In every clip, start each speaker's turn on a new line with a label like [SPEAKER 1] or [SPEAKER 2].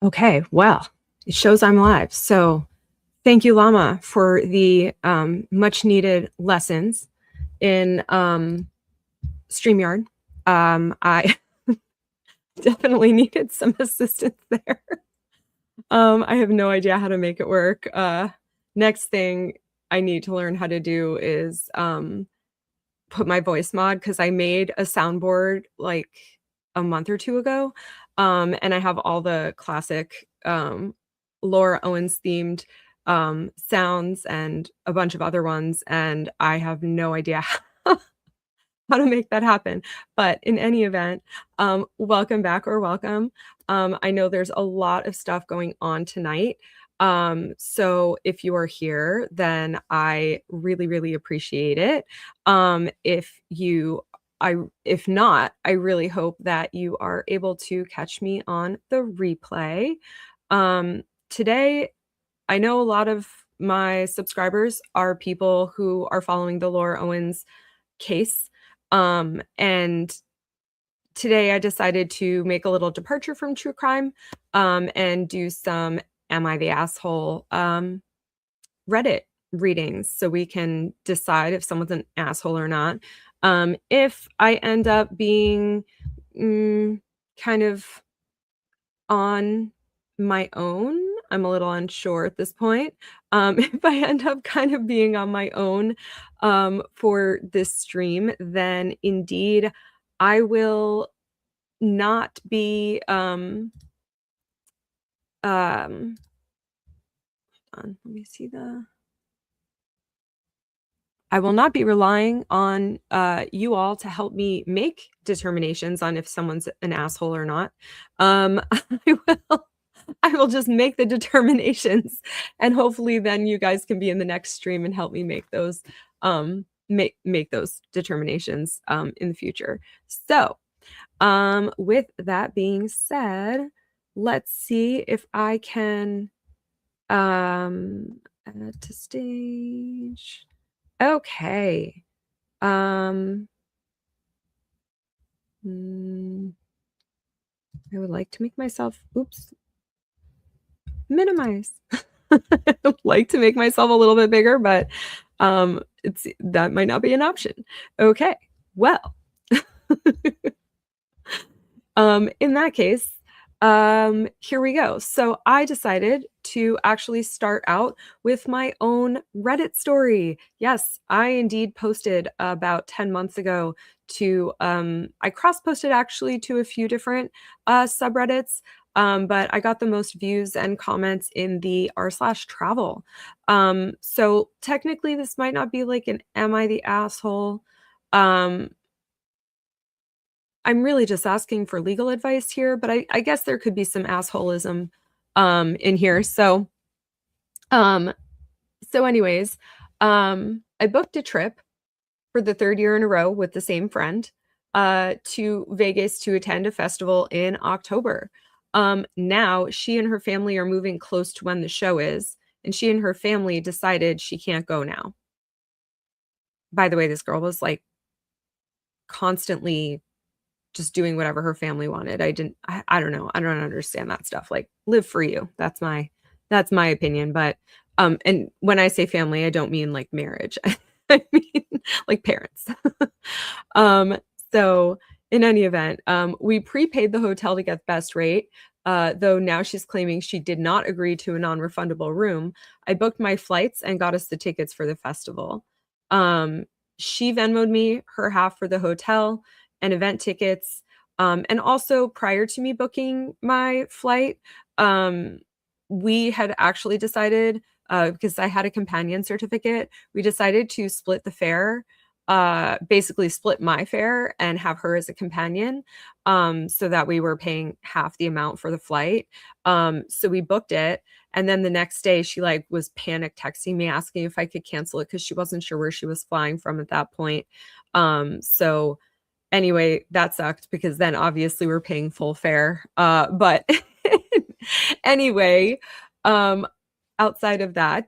[SPEAKER 1] Okay, well, it shows I'm live. So thank you, Llama, for the much needed lessons in StreamYard. I definitely needed some assistance there. I have no idea how to make it work. Next thing I need to learn how to do is put my voice mod because I made a soundboard like a month or two ago. And I have all the classic Laura Owens themed sounds and a bunch of other ones. And I have no idea how to make that happen. But in any event, welcome back or welcome. I know there's a lot of stuff going on tonight. So if you are here, then I really, really appreciate it. If not, I really hope that you are able to catch me on the replay. Today, I know a lot of my subscribers are people who are following the Laura Owens case. And today I decided to make a little departure from true crime, and do some Am I the Asshole Reddit readings so we can decide if someone's an asshole or not. If I end up being kind of on my own, I'm a little unsure at this point. If I end up kind of being on my own for this stream, then indeed I will not be hold on, let me see I will not be relying on you all to help me make determinations on if someone's an asshole or not. I will I will just make the determinations, and hopefully then you guys can be in the next stream and help me make those make those determinations in the future. So, with that being said, let's see if I can add to stage. Okay. I would like to make myself minimize. I would like to make myself a little bit bigger, but that might not be an option. Okay. Well, in that case, here we go. So I decided to actually start out with my own Reddit story. Yes, I indeed posted about 10 months ago to, I cross-posted actually to a few different subreddits, but I got the most views and comments in the r/travel. So technically this might not be like an Am I the Asshole? I'm really just asking for legal advice here, but I guess there could be some assholism in here. Um, so anyways, I booked a trip for the third year in a row with the same friend to Vegas to attend a festival in October. Now she and her family are moving close to when the show is, and she and her family decided she can't go now. By the way, this girl was like constantly just doing whatever her family wanted. I don't know. I don't understand that stuff. Like, live for you. That's my opinion. But and when I say family, I don't mean like marriage. I mean like parents. um so in any event, we prepaid the hotel to get the best rate. Though now she's claiming she did not agree to a non-refundable room. I booked my flights and got us the tickets for the festival. She Venmoed me her half for the hotel and event tickets. And also prior to me booking my flight, we had actually decided, because I had a companion certificate, we decided to split the fare, basically split my fare and have her as a companion, so that we were paying half the amount for the flight. So we booked it. And then the next day she like was panic texting me asking if I could cancel it because she wasn't sure where she was flying from at that point. So anyway, that sucked because then obviously we're paying full fare. But anyway, outside of that,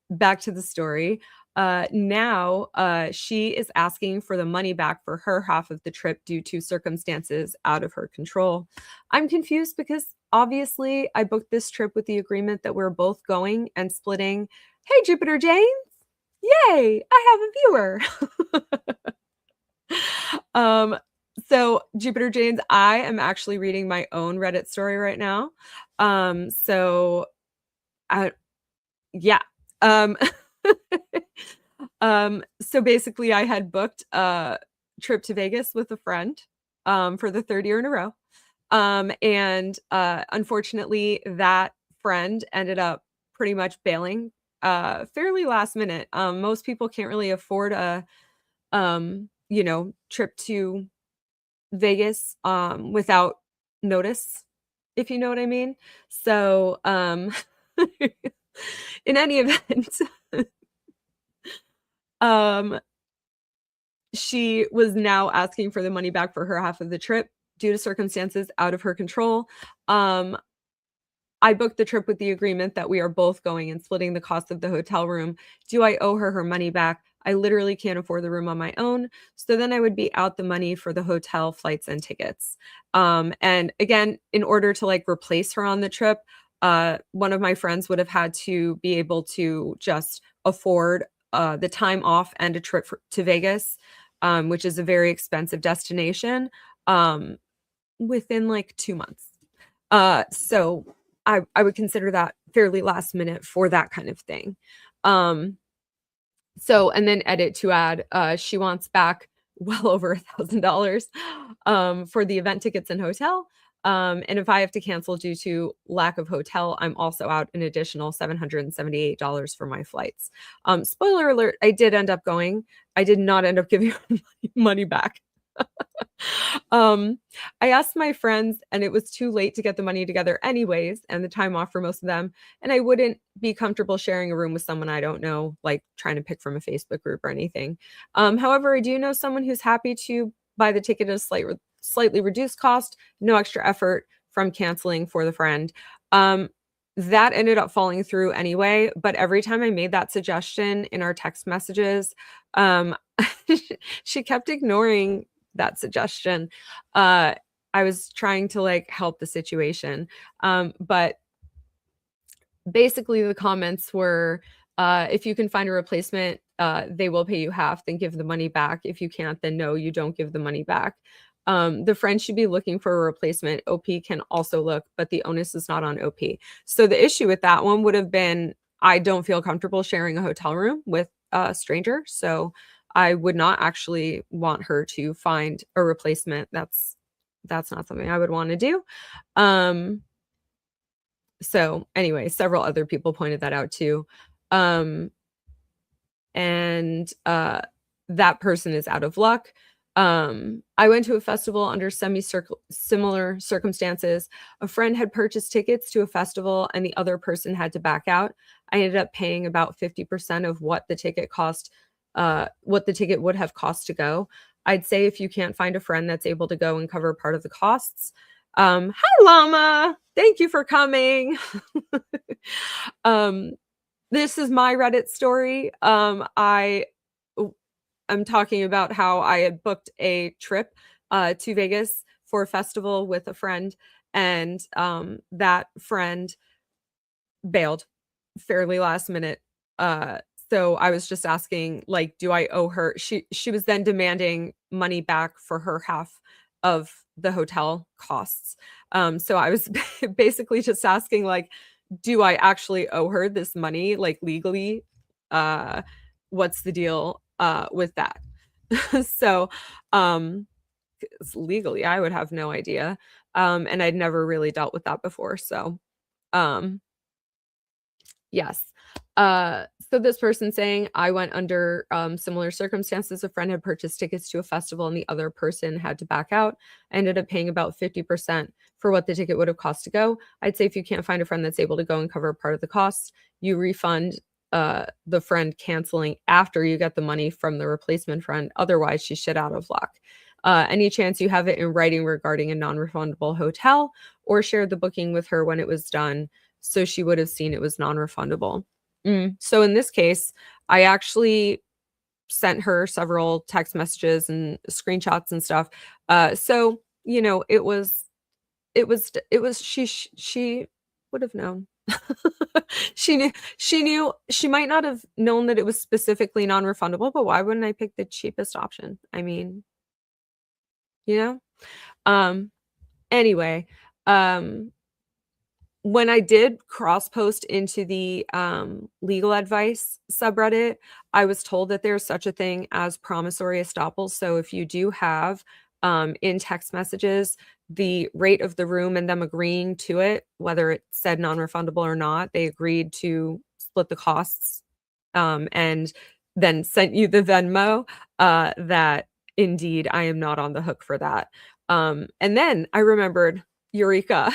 [SPEAKER 1] back to the story. Now she is asking for the money back for her half of the trip due to circumstances out of her control. I'm confused because obviously, I booked this trip with the agreement that we're both going and splitting. Hey, Jupiter James. Yay, I have a viewer. Um, so Jupiter James, I am actually reading my own Reddit story right now. So I yeah. Um so basically I had booked a trip to Vegas with a friend for the third year in a row. And unfortunately that friend ended up pretty much bailing fairly last minute. Most people can't really afford a trip to Vegas without notice, if you know what I mean. So in any event, um she was now asking for the money back for her half of the trip due to circumstances out of her control. Um, I booked the trip with the agreement that we are both going and splitting the cost of the hotel room. Do I owe her her money back? I literally can't afford the room on my own. So then I would be out the money for the hotel, flights, and tickets. And again, in order to like replace her on the trip, one of my friends would have had to be able to just afford the time off and a trip to Vegas, which is a very expensive destination, within like 2 months. So I would consider that fairly last minute for that kind of thing. So and then edit to add, she wants back well over $1,000 for the event tickets and hotel. And if I have to cancel due to lack of hotel, I'm also out an additional $778 for my flights. Spoiler alert, I did end up going. I did not end up giving her money back. um, I asked my friends, and it was too late to get the money together anyways, and the time off for most of them. And I wouldn't be comfortable sharing a room with someone I don't know, like trying to pick from a Facebook group or anything. However, I do know someone who's happy to buy the ticket at a slightly reduced cost, no extra effort from canceling for the friend. That ended up falling through anyway, but every time I made that suggestion in our text messages, um, she kept ignoring that suggestion. I was trying to like help the situation. But basically the comments were, if you can find a replacement, they will pay you half, then give the money back. If you can't, then no, you don't give the money back. The friend should be looking for a replacement. OP can also look, but the onus is not on OP. So the issue with that one would have been, I don't feel comfortable sharing a hotel room with a stranger. So I would not actually want her to find a replacement. That's not something I would want to do. So anyway, several other people pointed that out too. And that person is out of luck. I went to a festival under similar circumstances. A friend had purchased tickets to a festival and the other person had to back out. I ended up paying about 50% of what the ticket cost, what the ticket would have cost to go. I'd say if you can't find a friend that's able to go and cover part of the costs. Hi, Llama. Thank you for coming. This is my Reddit story. I'm talking about how I had booked a trip to Vegas for a festival with a friend, and that friend bailed fairly last minute. So I was just asking, like, do I owe her? She was then demanding money back for her half of the hotel costs. So I was basically just asking, like, do I actually owe her this money, like legally? What's the deal with that? So legally, I would have no idea. And I'd never really dealt with that before. So um yes. So this person saying, I went under similar circumstances. A friend had purchased tickets to a festival and the other person had to back out. I ended up paying about 50% for what the ticket would have cost to go. I'd say if you can't find a friend that's able to go and cover part of the costs, you refund the friend canceling after you get the money from the replacement friend. Otherwise, she's shit out of luck. Any chance you have it in writing regarding a non-refundable hotel, or share the booking with her when it was done so she would have seen it was non-refundable. So in this case, I actually sent her several text messages and screenshots and stuff. So, you know, it was she would have known. She might not have known that it was specifically non-refundable, but why wouldn't I pick the cheapest option? I mean, you know? Um, anyway, um, when I did cross post into the legal advice subreddit, I was told that there's such a thing as promissory estoppel. So if you do have in text messages the rate of the room and them agreeing to it, whether it said non-refundable or not, they agreed to split the costs and then sent you the Venmo, that indeed I am not on the hook for that. And then I remembered, Eureka.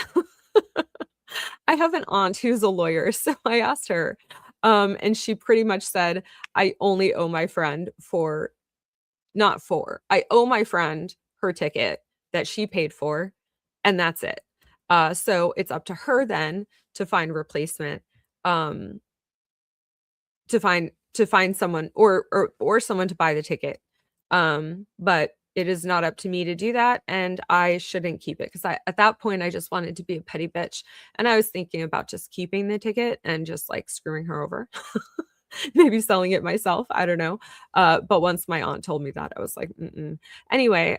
[SPEAKER 1] I have an aunt who's a lawyer, so I asked her, and she pretty much said, I only owe my friend for not for, I owe my friend her ticket that she paid for, and that's it. So it's up to her then to find a replacement, um, to find someone or someone to buy the ticket. But it is not up to me to do that, and I shouldn't keep it because at that point I just wanted to be a petty bitch, and I was thinking about just keeping the ticket and just like screwing her over. Maybe selling it myself, I don't know. But once my aunt told me that, I was like, mm-mm. Anyway,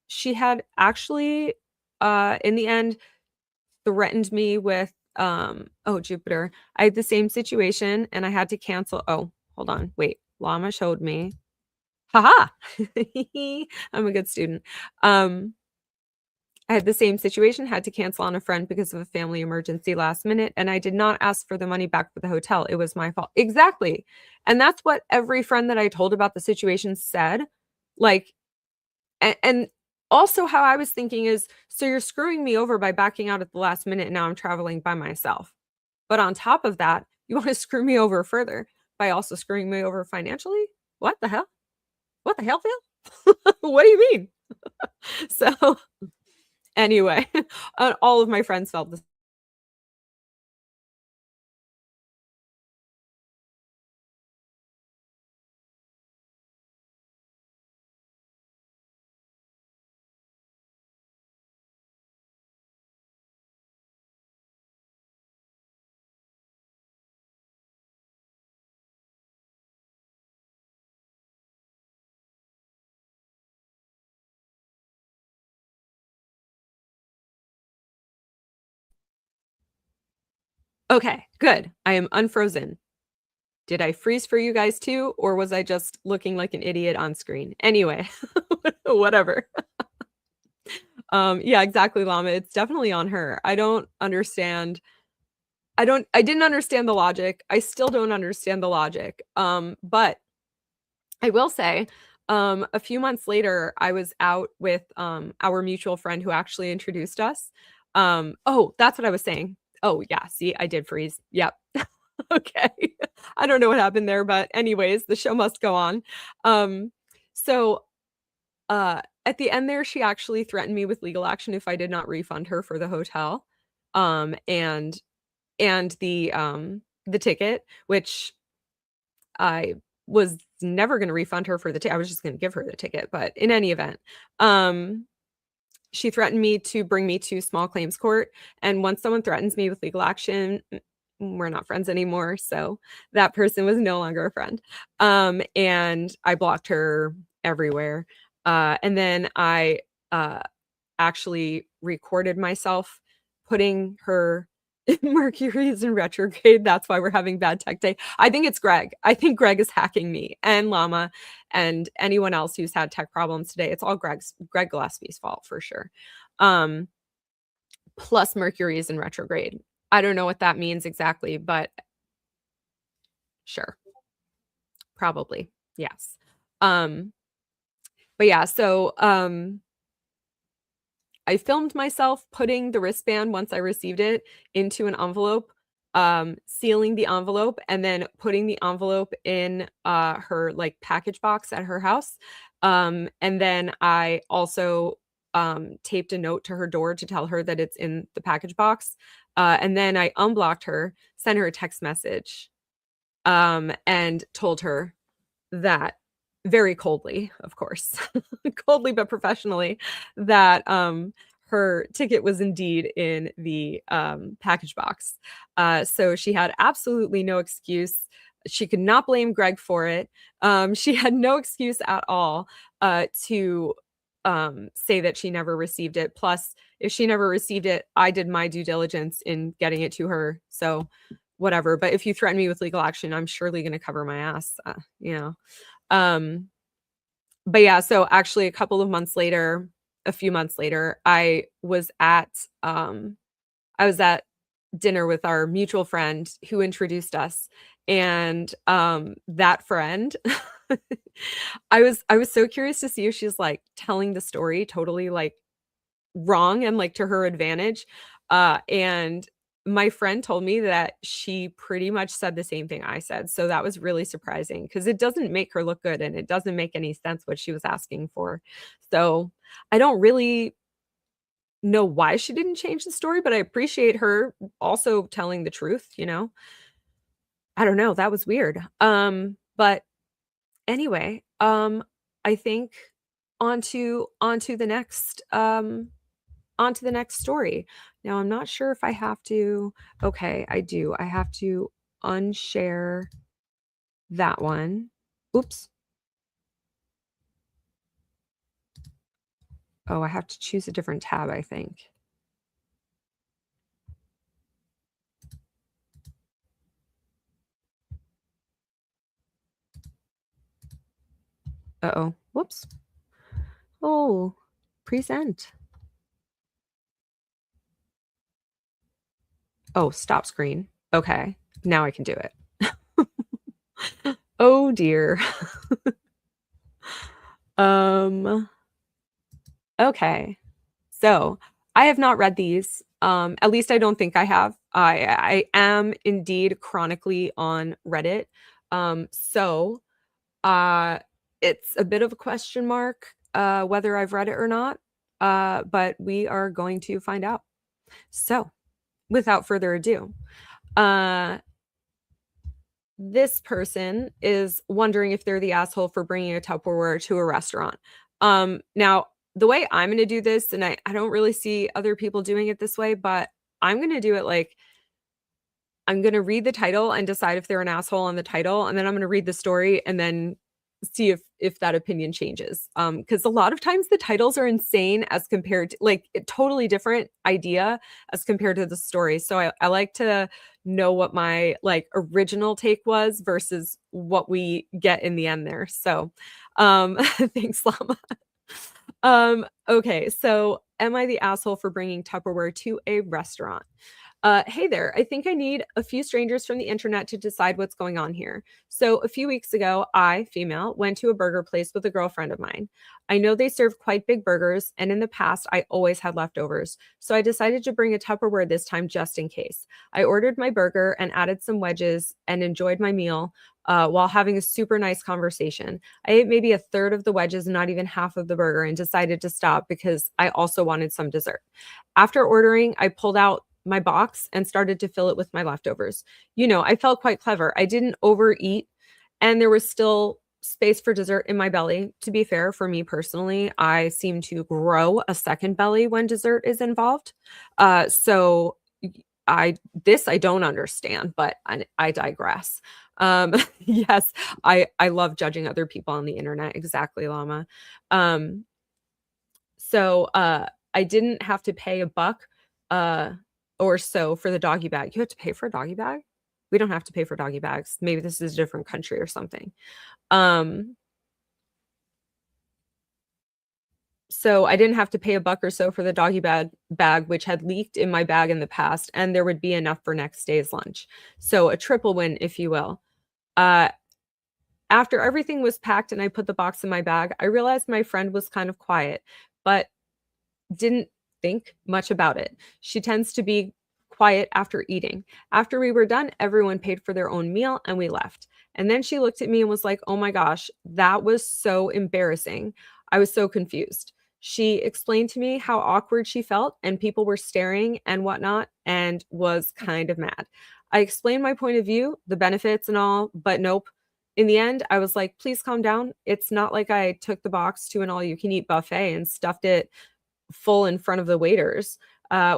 [SPEAKER 1] she had actually in the end threatened me with oh Jupiter. I had the same situation and I had to cancel. Oh, hold on. Wait. Llama showed me. Haha. I'm a good student. I had the same situation, had to cancel on a friend because of a family emergency last minute, and I did not ask for the money back for the hotel. It was my fault. Exactly. And that's what every friend that I told about the situation said. Like, and also how I was thinking is, so you're screwing me over by backing out at the last minute, and now I'm traveling by myself. But on top of that, you want to screw me over further by also screwing me over financially? What the hell? What the hell, Phil? What do you mean? So anyway, all of my friends felt the Okay, good. I am unfrozen. Did I freeze for you guys too, or was I just looking like an idiot on screen? Anyway, whatever. Yeah, exactly, Llama. It's definitely on her. I don't understand. I didn't understand the logic. I still don't understand the logic. But I will say, a few months later, I was out with our mutual friend who actually introduced us. Oh, that's what I was saying. Oh, yeah. See, I did freeze. Yep. Okay. I don't know what happened there, but anyways, the show must go on. So at the end there, she actually threatened me with legal action if I did not refund her for the hotel. Um, and and the ticket, which I was never gonna refund her for the ticket. I was just gonna give her the ticket, but in any event, um, she threatened me to bring me to small claims court, and once someone threatens me with legal action, we're not friends anymore, so that person was no longer a friend. And I blocked her everywhere. And then I, actually recorded myself putting her Mercury is in retrograde. That's why we're having bad tech day. I think it's Greg. I think Greg is hacking me and Llama and anyone else who's had tech problems today. It's all Greg Gillespie's fault for sure. Um, plus Mercury is in retrograde. I don't know what that means exactly, but sure. Probably. Yes. Um, but yeah, so I filmed myself putting the wristband once I received it into an envelope, sealing the envelope, and then putting the envelope in her like package box at her house. And then I also taped a note to her door to tell her that it's in the package box. And then I unblocked her, sent her a text message, and told her that very coldly, of course, coldly but professionally, that her ticket was indeed in the package box. So she had absolutely no excuse. She could not blame Greg for it. She had no excuse at all to say that she never received it. Plus, if she never received it, I did my due diligence in getting it to her. So whatever. But if you threaten me with legal action, I'm surely going to cover my ass, you know. But yeah, so actually a few months later, I was at dinner with our mutual friend who introduced us. And that friend, I was so curious to see if she's like telling the story totally like wrong and like to her advantage. And my friend told me that she pretty much said the same thing I said. So that was really surprising because it doesn't make her look good and it doesn't make any sense what she was asking for. So I don't really know why she didn't change the story, but I appreciate her also telling the truth, you know. I don't know, that was weird. But anyway, I think onto the next onto the next story. Now, I'm not sure if I have to. Okay, I do. I have to unshare that one. Oops. Oh, I have to choose a different tab, I think. Uh-oh. Whoops. Oh, present. Oh, stop screen. Okay, now I can do it. Oh dear. Okay. So, I have not read these. At least I don't think I have. I am indeed chronically on Reddit. So, uh, it's a bit of a question mark whether I've read it or not. But we are going to find out. So, without further ado, uh, this person is wondering if they're the asshole for bringing a Tupperware to a restaurant. Now, the way I'm going to do this, and I don't really see other people doing it this way, but I'm going to do it like I'm going to read the title and decide if they're an asshole on the title, and then I'm going to read the story and then see if that opinion changes. Because a lot of times the titles are insane as compared to like a totally different idea as compared to the story. So I like to know what my like original take was versus what we get in the end there. So thanks, Llama. Okay, so am I the asshole for bringing Tupperware to a restaurant? Hey there, I think I need a few strangers from the internet to decide what's going on here. So, a few weeks ago, I, female, went to a burger place with a girlfriend of mine. I know they serve quite big burgers, and in the past, I always had leftovers. So, I decided to bring a Tupperware this time just in case. I ordered my burger and added some wedges and enjoyed my meal while having a super nice conversation. I ate maybe a third of the wedges and not even half of the burger and decided to stop because I also wanted some dessert. After ordering, I pulled out my box and started to fill it with my leftovers. You know, I felt quite clever. I didn't overeat and there was still space for dessert in my belly. To be fair, for me personally, I seem to grow a second belly when dessert is involved. So I don't understand, but I digress. Yes, I love judging other people on the internet. Exactly, Llama. So I didn't have to pay a buck uh or so for the doggy bag. You have to pay for a doggy bag? We don't have to pay for doggy bags. Maybe this is a different country or something. Um so I didn't have to pay a buck or so for the doggy bag which had leaked in my bag in the past and there would be enough for next day's lunch. So a triple win, if you will. Uh After everything was packed and I put the box in my bag, I realized my friend was kind of quiet, but didn't think much about it. She tends to be quiet after eating. After we were done, everyone paid for their own meal and we left. And then she looked at me and was like, "Oh my gosh, that was so embarrassing." I was so confused. She explained to me how awkward she felt and people were staring and whatnot and was kind of mad. I explained my point of view, the benefits and all, but nope. In the end, I was like, "Please calm down. It's not like I took the box to an all you can eat buffet and stuffed it full in front of the waiters.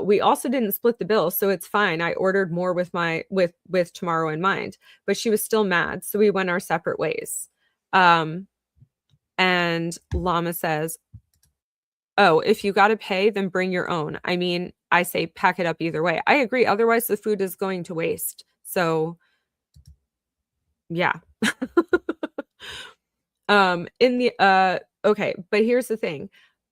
[SPEAKER 1] We also didn't split the bill, so it's fine. I ordered more with my with tomorrow in mind, but she was still mad, so we went our separate ways. And Llama says, "Oh, if you got to pay, then bring your own. I mean, I say pack it up either way. I agree. Otherwise, the food is going to waste. So, yeah." In the okay, but here's the thing.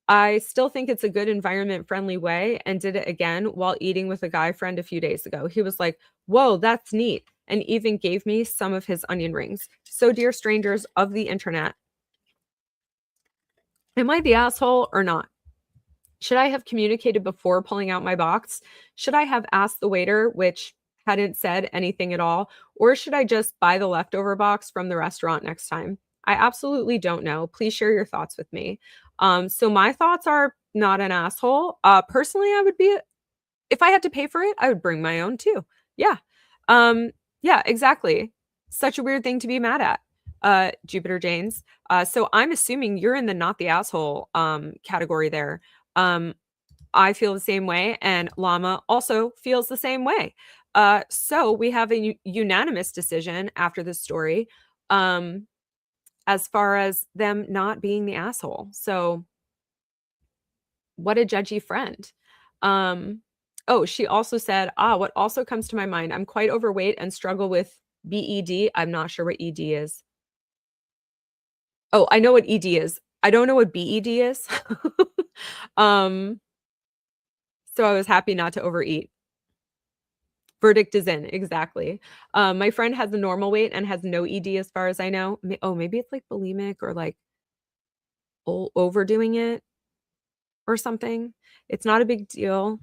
[SPEAKER 1] I still think it's a good environment friendly way and did it again while eating with a guy friend a few days ago. He was like, "Whoa, that's neat," and even gave me some of his onion rings. So, dear strangers of the internet, am I the asshole or not? Should I have communicated before pulling out my box? Should I have asked the waiter, which hadn't said anything at all? Or should I just buy the leftover box from the restaurant next time? I absolutely don't know. Please share your thoughts with me. So my thoughts are not an asshole. Personally, I would be, if I had to pay for it, I would bring my own too. Yeah. Yeah, exactly. Such a weird thing to be mad at. Jupiter Janes. So I'm assuming you're in the not the asshole category there. Um, I feel the same way, and Llama also feels the same way. So we have a unanimous decision after this story, as far as them not being the asshole. So what a judgy friend. Oh, she also said, what also comes to my mind, I'm quite overweight and struggle with BED. I'm not sure what ED is. Oh, I know what ED is. I don't know what BED is. um, so I was happy not to overeat. Verdict is in, exactly. My friend has a normal weight and has no ED as far as I know. Oh, maybe it's like bulimic or like overdoing it or something. It's not a big deal.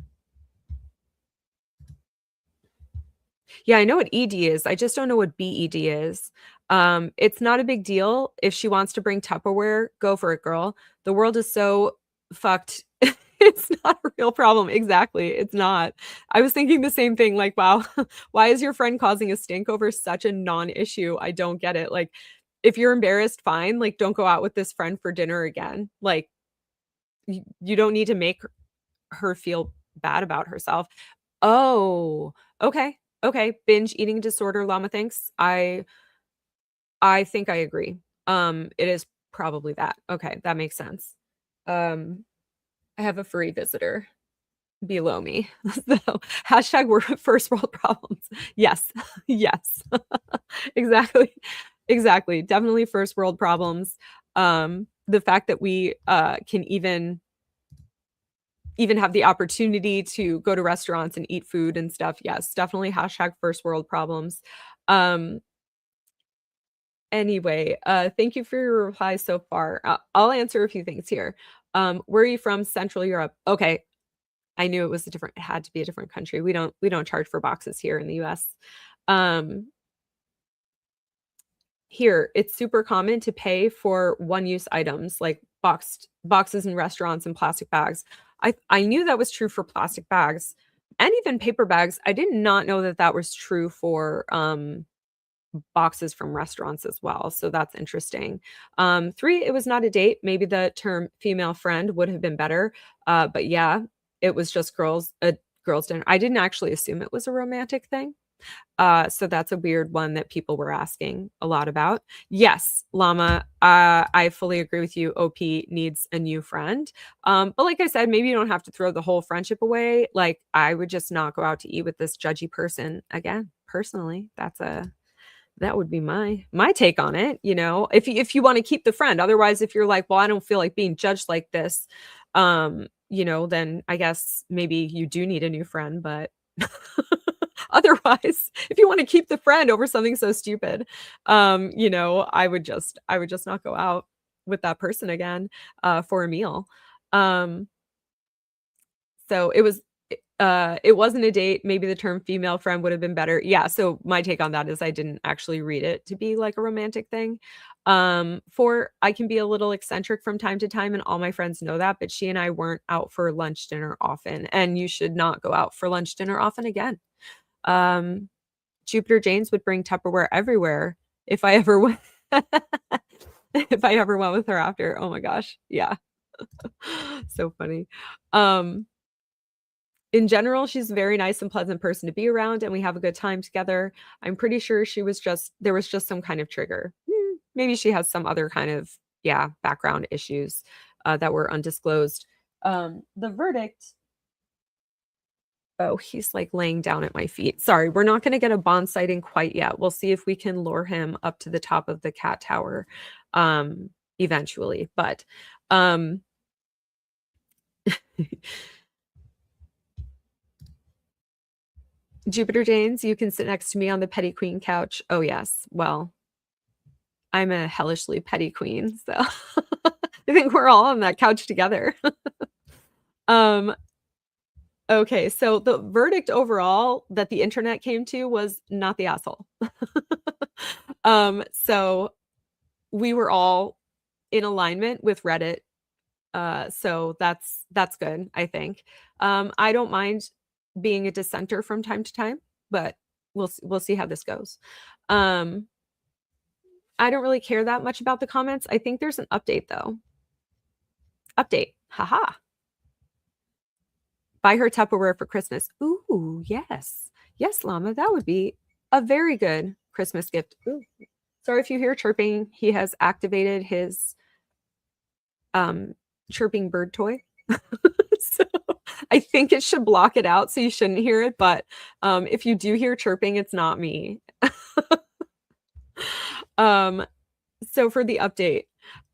[SPEAKER 1] Yeah, I know what ED is. I just don't know what BED is. It's not a big deal. If she wants to bring Tupperware, go for it, girl. The world is so fucked. It's not a real problem. Exactly. It's not. I was thinking the same thing. Like, wow, why is your friend causing a stink over such a non-issue? I don't get it. Like, if you're embarrassed, fine. Like, don't go out with this friend for dinner again. Like, you don't need to make her feel bad about herself. Oh, okay. Okay. Binge eating disorder, Llama thinks. I think I agree. It is probably that. Okay, that makes sense. Um, I have a furry visitor below me. So hashtag we're first world problems. Yes. Yes. Exactly. Exactly. Definitely first world problems. The fact that we can even have the opportunity to go to restaurants and eat food and stuff. Yes, definitely hashtag first world problems. Um, anyway, thank you for your replies so far. I'll answer a few things here. Where are you from? Central Europe. Okay. I knew it was it had to be a different country. We don't charge for boxes here in the US. Um, Here, it's super common to pay for one-use items like boxes in restaurants and plastic bags. I knew that was true for plastic bags and even paper bags. I did not know that that was true for boxes from restaurants as well. So that's interesting. Three, it was not a date. Maybe the term female friend would have been better. But yeah, it was just girls dinner. I didn't actually assume it was a romantic thing. So that's a weird one that people were asking a lot about. Yes, Llama, I fully agree with you. OP needs a new friend. But like I said, maybe you don't have to throw the whole friendship away. Like I would just not go out to eat with this judgy person again. Personally, that would be my take on it. If you want to keep the friend. Otherwise, if you're like, well, I don't feel like being judged like this, then I guess maybe you do need a new friend. But otherwise, if you want to keep the friend over something so stupid, I would just not go out with that person again for a meal. Um, so it wasn't a date. Maybe the term female friend would have been better. Yeah, so my take on that is I didn't actually read it to be like a romantic thing. For I can be a little eccentric from time to time, and all my friends know that, but she and I weren't out for lunch, dinner often, and you should not go out for lunch, dinner often again. Um, Jupiter James would bring Tupperware everywhere if I ever went if I ever went with her after. Oh my gosh. Yeah. So funny. Um, in general, she's a very nice and pleasant person to be around, and we have a good time together. I'm pretty sure there was just some kind of trigger. Maybe she has some other kind of, yeah, background issues, that were undisclosed. The verdict Oh, he's, like, laying down at my feet. Sorry, we're not gonna get a bond sighting quite yet. We'll see if we can lure him up to the top of the cat tower, eventually, but, um Jupiter Janes, you can sit next to me on the petty queen couch. Oh, yes. Well, I'm a hellishly petty queen, so I think we're all on that couch together. Um, okay, so the verdict overall that the internet came to was not the asshole. So we were all in alignment with Reddit. So that's good, I think. I don't mind being a dissenter from time to time, but we'll see how this goes. Um, I don't really care that much about the comments. I think there's an update though. Update. Haha. Buy her Tupperware for Christmas. Ooh, yes. Yes, Llama, that would be a very good Christmas gift. Ooh. Sorry if you hear chirping. He has activated his chirping bird toy. So I think it should block it out so you shouldn't hear it, but if you do hear chirping, it's not me. So for the update,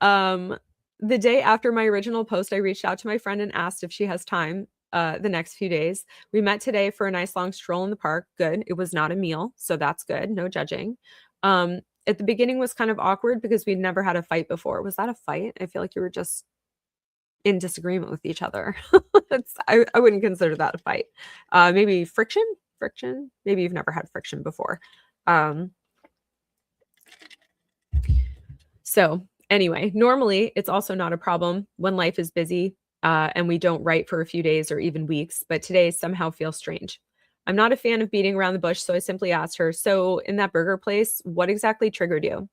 [SPEAKER 1] the day after my original post, I reached out to my friend and asked if she has time the next few days. We met today for a nice long stroll in the park. Good. It was not a meal, so that's good. No judging. At the beginning was kind of awkward because we'd never had a fight before. Was that a fight? I feel like you were just in disagreement with each other. I wouldn't consider that a fight. Maybe friction? Friction? Maybe you've never had friction before. So anyway, normally it's also not a problem when life is busy and we don't write for a few days or even weeks, but today somehow feels strange. I'm not a fan of beating around the bush, so I simply asked her, "So in that burger place, what exactly triggered you?"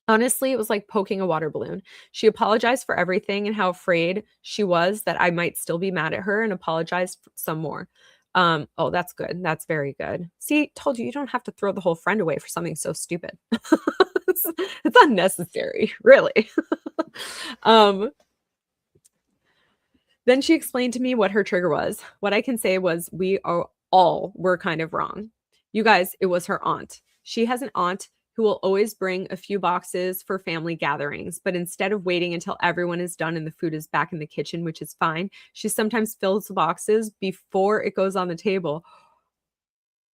[SPEAKER 1] Honestly, it was like poking a water balloon. She apologized for everything and how afraid she was that I might still be mad at her and apologized some more. Oh, that's good. That's very good. See, told you you don't have to throw the whole friend away for something so stupid. It's unnecessary, really. um, then she explained to me what her trigger was. What I can say was we are all were kind of wrong. You guys, it was her aunt. She has an aunt who will always bring a few boxes for family gatherings, but instead of waiting until everyone is done and the food is back in the kitchen, which is fine, she sometimes fills the boxes before it goes on the table.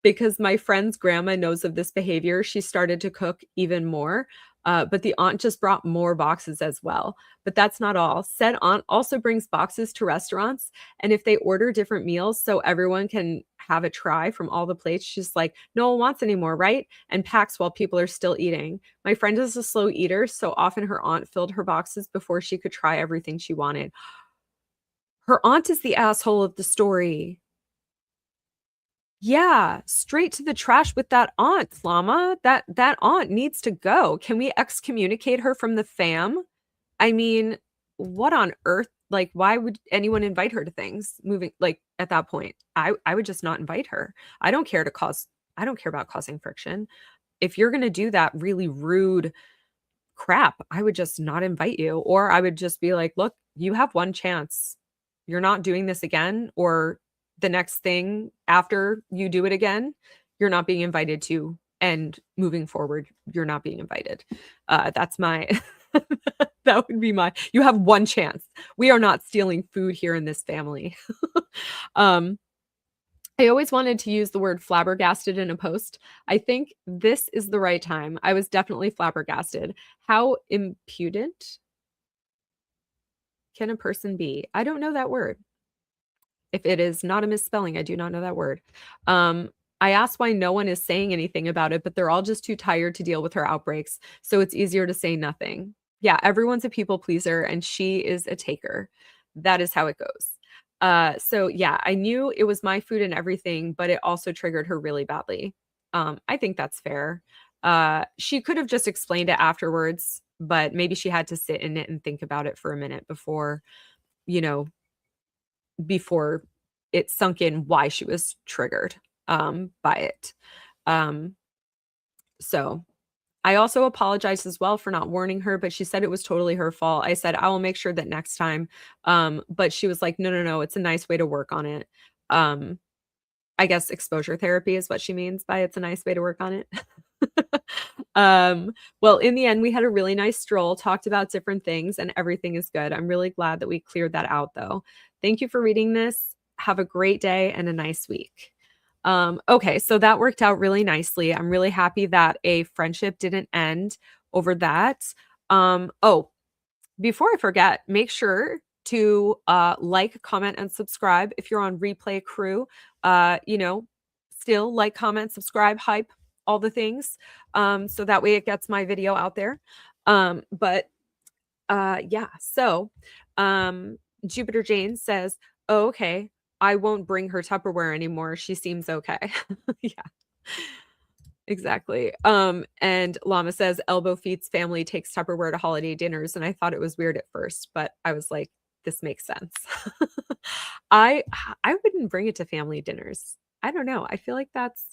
[SPEAKER 1] Because my friend's grandma knows of this behavior, she started to cook even more. But the aunt just brought more boxes as well. But that's not all. Said aunt also brings boxes to restaurants. And if they order different meals so everyone can have a try from all the plates, she's like, no one wants any more, right? And packs while people are still eating. My friend is a slow eater, so often her aunt filled her boxes before she could try everything she wanted. Her aunt is the asshole of the story. Yeah, straight to the trash with that aunt, Llama. That aunt needs to go. Can we excommunicate her from the fam? I mean, what on earth? Like, why would anyone invite her to things? Moving like at that point, I would just not invite her. I don't care about causing friction. If you're gonna do that really rude crap, I would just not invite you. Or I would just be like, look, you have one chance. You're not doing this again, or the next thing after you do it again, you're not being invited to. And moving forward, you're not being invited. That's my, that would be my, you have one chance. We are not stealing food here in this family. um, I always wanted to use the word flabbergasted in a post. I think this is the right time. I was definitely flabbergasted. How impudent can a person be? I don't know that word. If it is not a misspelling, I do not know that word. I asked why no one is saying anything about it, but they're all just too tired to deal with her outbreaks. So it's easier to say nothing. Yeah, everyone's a people pleaser and she is a taker. That is how it goes. So yeah, I knew it was my food and everything, but it also triggered her really badly. I think that's fair. She could have just explained it afterwards. but maybe she had to sit in it and think about it for a minute before, you know, before it sunk in why she was triggered by it. Um, so I also apologized as well for not warning her, but she said it was totally her fault. I said, I will make sure that next time. But she was like, no, no, no, it's a nice way to work on it. Um, I guess exposure therapy is what she means by it's a nice way to work on it. Well, in the end, we had a really nice stroll, talked about different things, and everything is good. I'm really glad that we cleared that out, though. Thank you for reading this. Have a great day and a nice week. Okay, so that worked out really nicely. I'm really happy that a friendship didn't end over that. Oh, before I forget, make sure to like, comment, and subscribe if you're on Replay Crew. You know, still like, comment, subscribe, hype, all the things. So that way it gets my video out there. But yeah, so Jupiter Jane says, oh, okay, I won't bring her Tupperware anymore. She seems okay. Yeah, exactly. And Llama says Elbow Feet's family takes Tupperware to holiday dinners, and I thought it was weird at first, but I was like, this makes sense. I I wouldn't bring it to family dinners. I don't know. I feel like that's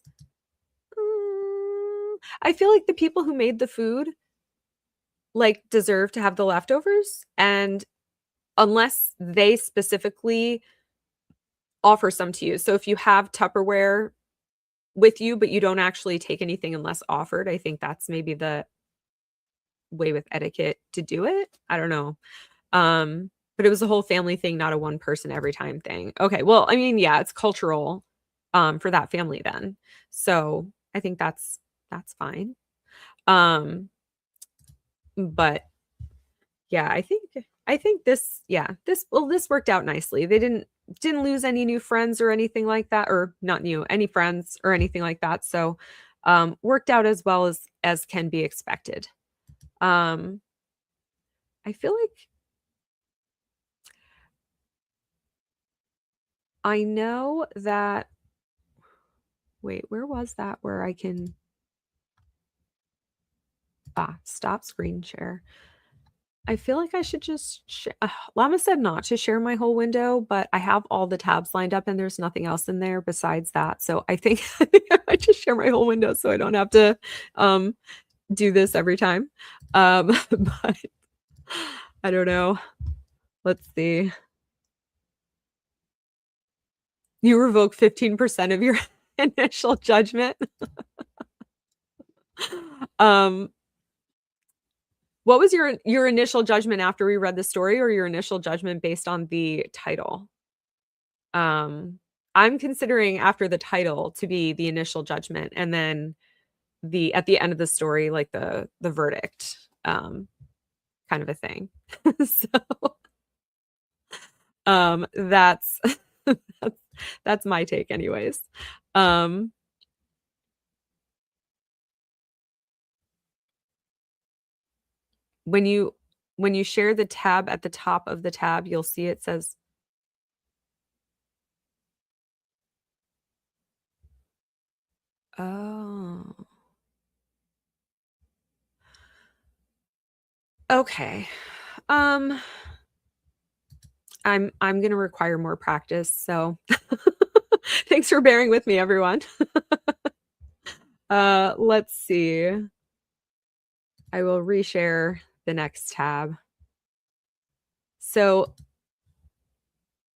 [SPEAKER 1] I feel like the people who made the food like deserve to have the leftovers, and unless they specifically offer some to you. So if you have Tupperware with you, but you don't actually take anything unless offered, I think that's maybe the way with etiquette to do it. I don't know. But it was a whole family thing, not a one person every time thing. Okay, well, I mean, yeah, it's cultural for that family then. So I think that's fine. But yeah, I think this, yeah, this worked out nicely. They didn't lose any new friends or anything like that, or not new, any friends or anything like that. So worked out as well as can be expected. I feel like I know that, wait, where was that where I can stop screen share? I feel like I should just Llama said not to share my whole window, but I have all the tabs lined up and there's nothing else in there besides that. So I think I might just share my whole window so I don't have to do this every time. But I don't know. Let's see. You revoke 15% of your initial judgment. um What was your initial judgment after we read the story, or your initial judgment based on the title? I'm considering after the title to be the initial judgment, and then at the end of the story, like the verdict, kind of a thing. So, that's that's that's my take anyways. Um when you share the tab at the top of the tab, you'll see it says, oh, okay. Um, I'm gonna require more practice, so thanks for bearing with me, everyone. Let's see. I will reshare the next tab. So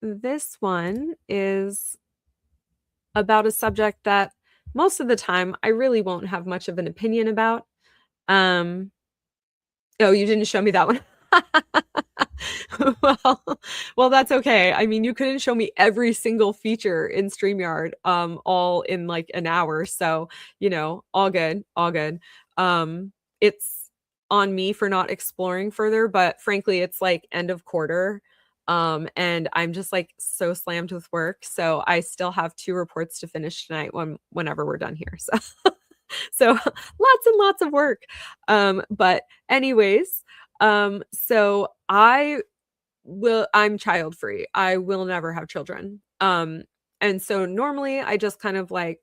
[SPEAKER 1] this one is about a subject that most of the time I really won't have much of an opinion about. Um, oh, you didn't show me that one. Well, that's okay. I mean, you couldn't show me every single feature in StreamYard, all in like an hour. So, all good, all good. It's on me for not exploring further, but frankly, it's like end of quarter. And I'm just like so slammed with work. So I still have 2 reports to finish tonight whenever we're done here. So so lots and lots of work. But anyways, so I'm child free. I will never have children. And so normally I just kind of like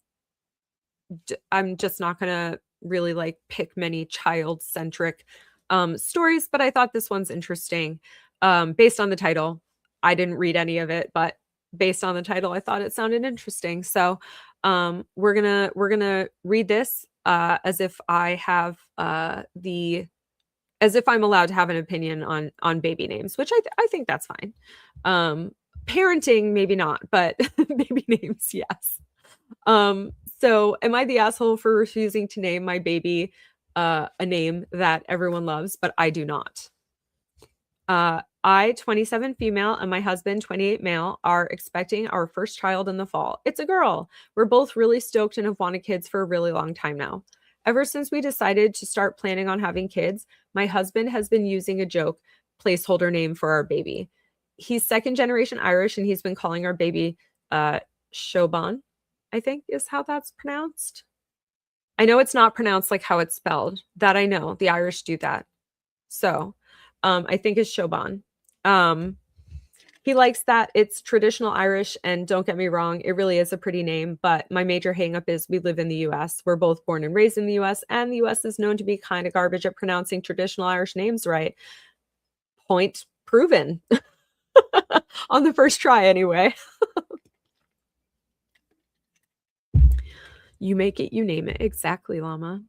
[SPEAKER 1] I'm just not gonna really like pick many child centric stories, but I thought this one's interesting. Based on the title, I didn't read any of it, but based on the title, I thought it sounded interesting. So we're gonna read this as if I have the as if I'm allowed to have an opinion on baby names, which I think that's fine. Um, parenting, maybe not, but baby names, yes. Um, so am I the asshole for refusing to name my baby a name that everyone loves, but I do not? I, 27 female, and my husband, 28 male, are expecting our first child in the fall. It's a girl. We're both really stoked and have wanted kids for a really long time now. Ever since we decided to start planning on having kids, my husband has been using a joke placeholder name for our baby. He's second generation Irish, and he's been calling our baby Shoban, I think is how that's pronounced. I know it's not pronounced like how it's spelled. That I know. The Irish do that. So, I think is Shoban. Um, he likes that it's traditional Irish, and don't get me wrong, it really is a pretty name. But my major hangup is we live in the US. We're both born and raised in the US, and the US is known to be kind of garbage at pronouncing traditional Irish names right. Point proven on the first try, anyway. You make it, you name it. Exactly, Llama.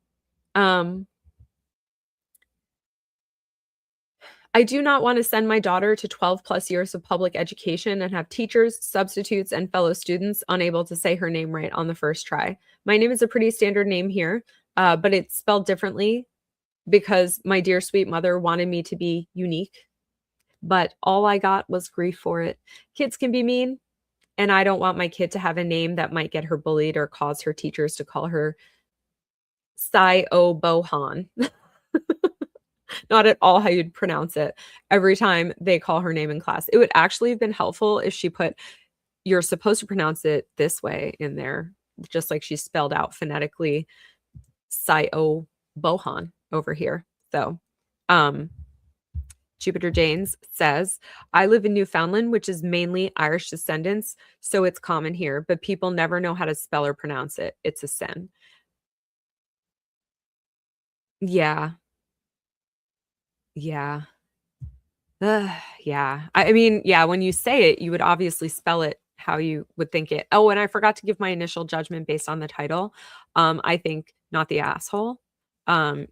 [SPEAKER 1] I do not want to send my daughter to 12 plus years of public education and have teachers, substitutes, and fellow students unable to say her name right on the first try. My name is a pretty standard name here, but it's spelled differently because my dear sweet mother wanted me to be unique. But all I got was grief for it. Kids can be mean, and I don't want my kid to have a name that might get her bullied or cause her teachers to call her Sai O Bohan. Not at all how you'd pronounce it every time they call her name in class. It would actually have been helpful if she put, you're supposed to pronounce it this way in there, just like she spelled out phonetically Sio Bohan over here. So, Jupiter Janes says, I live in Newfoundland, which is mainly Irish descendants, so it's common here, but people never know how to spell or pronounce it. It's a sin. Yeah. Yeah. Ugh, yeah. I mean, yeah, when you say it, you would obviously spell it how you would think it. Oh, and I forgot to give my initial judgment based on the title. I think not the asshole.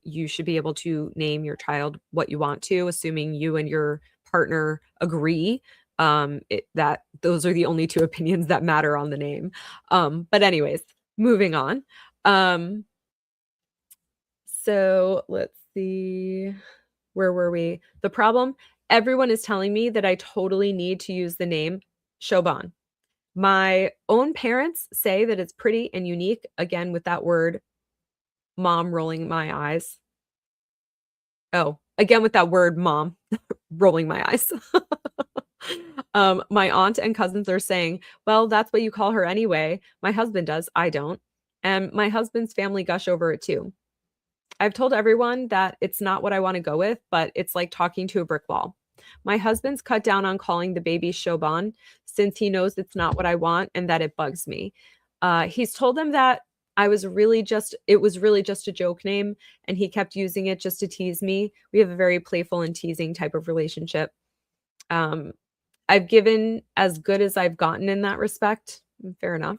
[SPEAKER 1] You should be able to name your child what you want to, assuming you and your partner agree. That those are the only two opinions that matter on the name. But anyways, moving on. So let's see. Where were we? The problem, everyone is telling me that I totally need to use the name Shoban. My own parents say that it's pretty and unique, again, with that word, mom rolling my eyes. Oh, again, with that word, mom rolling my eyes. My aunt and cousins are saying, well, that's what you call her anyway. My husband does. I don't. And my husband's family gush over it too. I've told everyone that it's not what I want to go with, but it's like talking to a brick wall. My husband's cut down on calling the baby Shoban since he knows it's not what I want and that it bugs me. He's told them that it was really just a joke name, and he kept using it just to tease me. We have a very playful and teasing type of relationship. Um, I've given as good as I've gotten in that respect. Fair enough.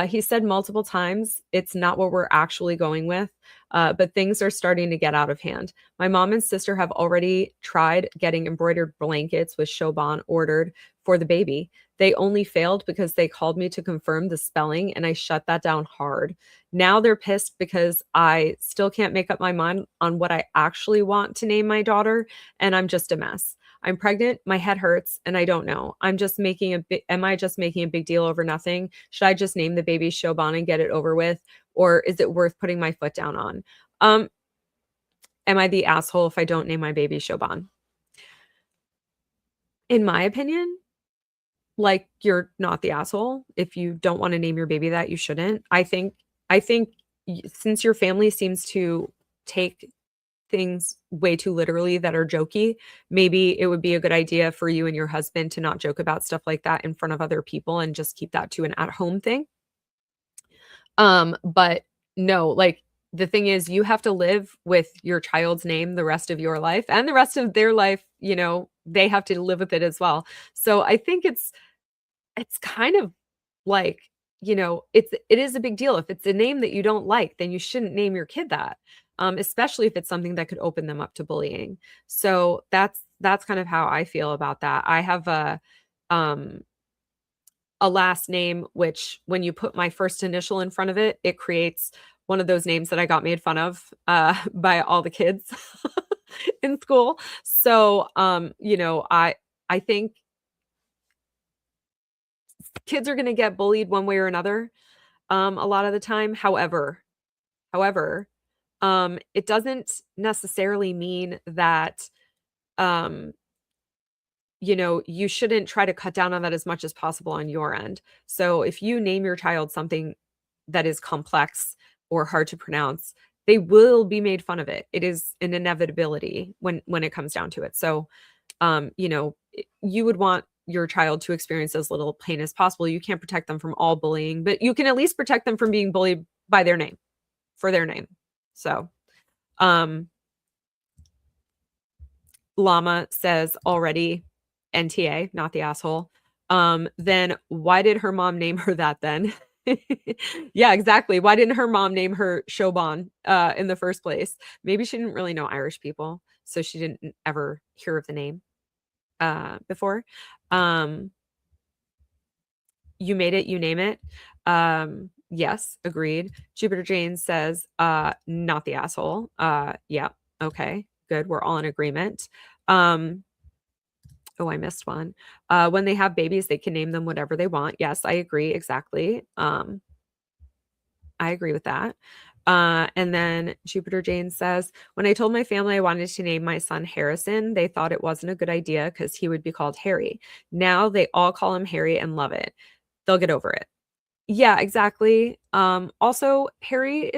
[SPEAKER 1] He said multiple times it's not what we're actually going with, but things are starting to get out of hand. My mom and sister have already tried getting embroidered blankets with Shoban ordered for the baby. They only failed because they called me to confirm the spelling, and I shut that down hard. Now they're pissed because I still can't make up my mind on what I actually want to name my daughter, and I'm just a mess. I'm pregnant, my head hurts, and I don't know. Am I just making a big deal over nothing? Should I just name the baby Shoban and get it over with? Or is it worth putting my foot down on? Um, am I the asshole if I don't name my baby Shoban? In my opinion, like, you're not the asshole. If you don't want to name your baby that, you shouldn't. I think since your family seems to take things way too literally that are jokey, maybe it would be a good idea for you and your husband to not joke about stuff like that in front of other people and just keep that to an at-home thing. But no, like the thing is you have to live with your child's name the rest of your life and the rest of their life, they have to live with it as well. So I think it's kind of like, it is a big deal. If it's a name that you don't like, then you shouldn't name your kid that. Especially if it's something that could open them up to bullying. So that's kind of how I feel about that. I have um a last name, which when you put my first initial in front of it, it creates one of those names that I got made fun of by all the kids in school. So, I think kids are going to get bullied one way or another a lot of the time. However, it doesn't necessarily mean that um, you shouldn't try to cut down on that as much as possible on your end. So if you name your child something that is complex or hard to pronounce, they will be made fun of it. It is an inevitability when it comes down to it. So, you would want your child to experience as little pain as possible. You can't protect them from all bullying, but you can at least protect them from being bullied by their name, for their name. So, um, Llama says already NTA, not the asshole. Then why did her mom name her that then? Yeah, exactly. Why didn't her mom name her Shoban in the first place? Maybe she didn't really know Irish people, so she didn't ever hear of the name before. You made it, you name it. Yes, agreed. Jupiter Jane says, not the asshole. Yeah, okay, good. We're all in agreement. Oh, I missed one. When they have babies, they can name them whatever they want. Yes, I agree. Exactly. I agree with that. And then Jupiter Jane says, when I told my family I wanted to name my son Harrison, they thought it wasn't a good idea because he would be called Harry. Now they all call him Harry and love it. They'll get over it. Yeah, exactly. Also, Harry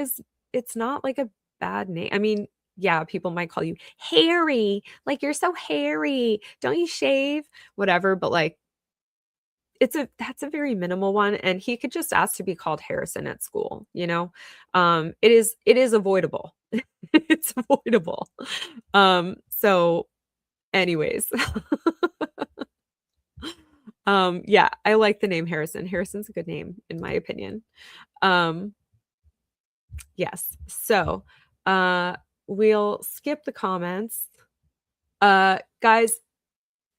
[SPEAKER 1] it's not like a bad name. I mean, yeah, people might call you Harry, like you're so hairy. Don't you shave? Whatever, but like that's a very minimal one, and he could just ask to be called Harrison at school, you know? It is avoidable. It's avoidable. So anyways. Yeah, I like the name Harrison. Harrison's a good name in my opinion. Um, yes. So, we'll skip the comments. Guys,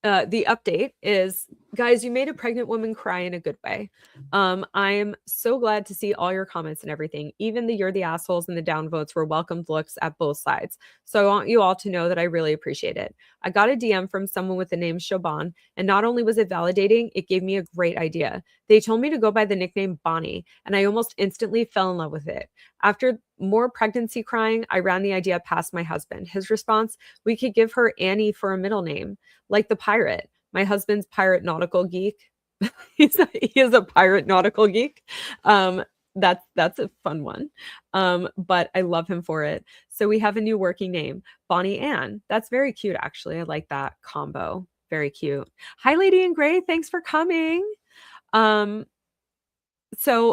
[SPEAKER 1] the update is, guys, you made a pregnant woman cry in a good way. I am so glad to see all your comments and everything. Even the you're the assholes and the downvotes were welcomed looks at both sides. So I want you all to know that I really appreciate it. I got a DM from someone with the name Shoban, and not only was it validating, it gave me a great idea. They told me to go by the nickname Bonnie, and I almost instantly fell in love with it. After more pregnancy crying, I ran the idea past my husband. His response, we could give her Annie for a middle name, like the pirate. My husband's pirate nautical geek. He is a pirate nautical geek. That's a fun one. But I love him for it. So we have a new working name, Bonnie Ann. That's very cute, actually. I like that combo. Very cute. Hi, Lady in Gray. Thanks for coming. So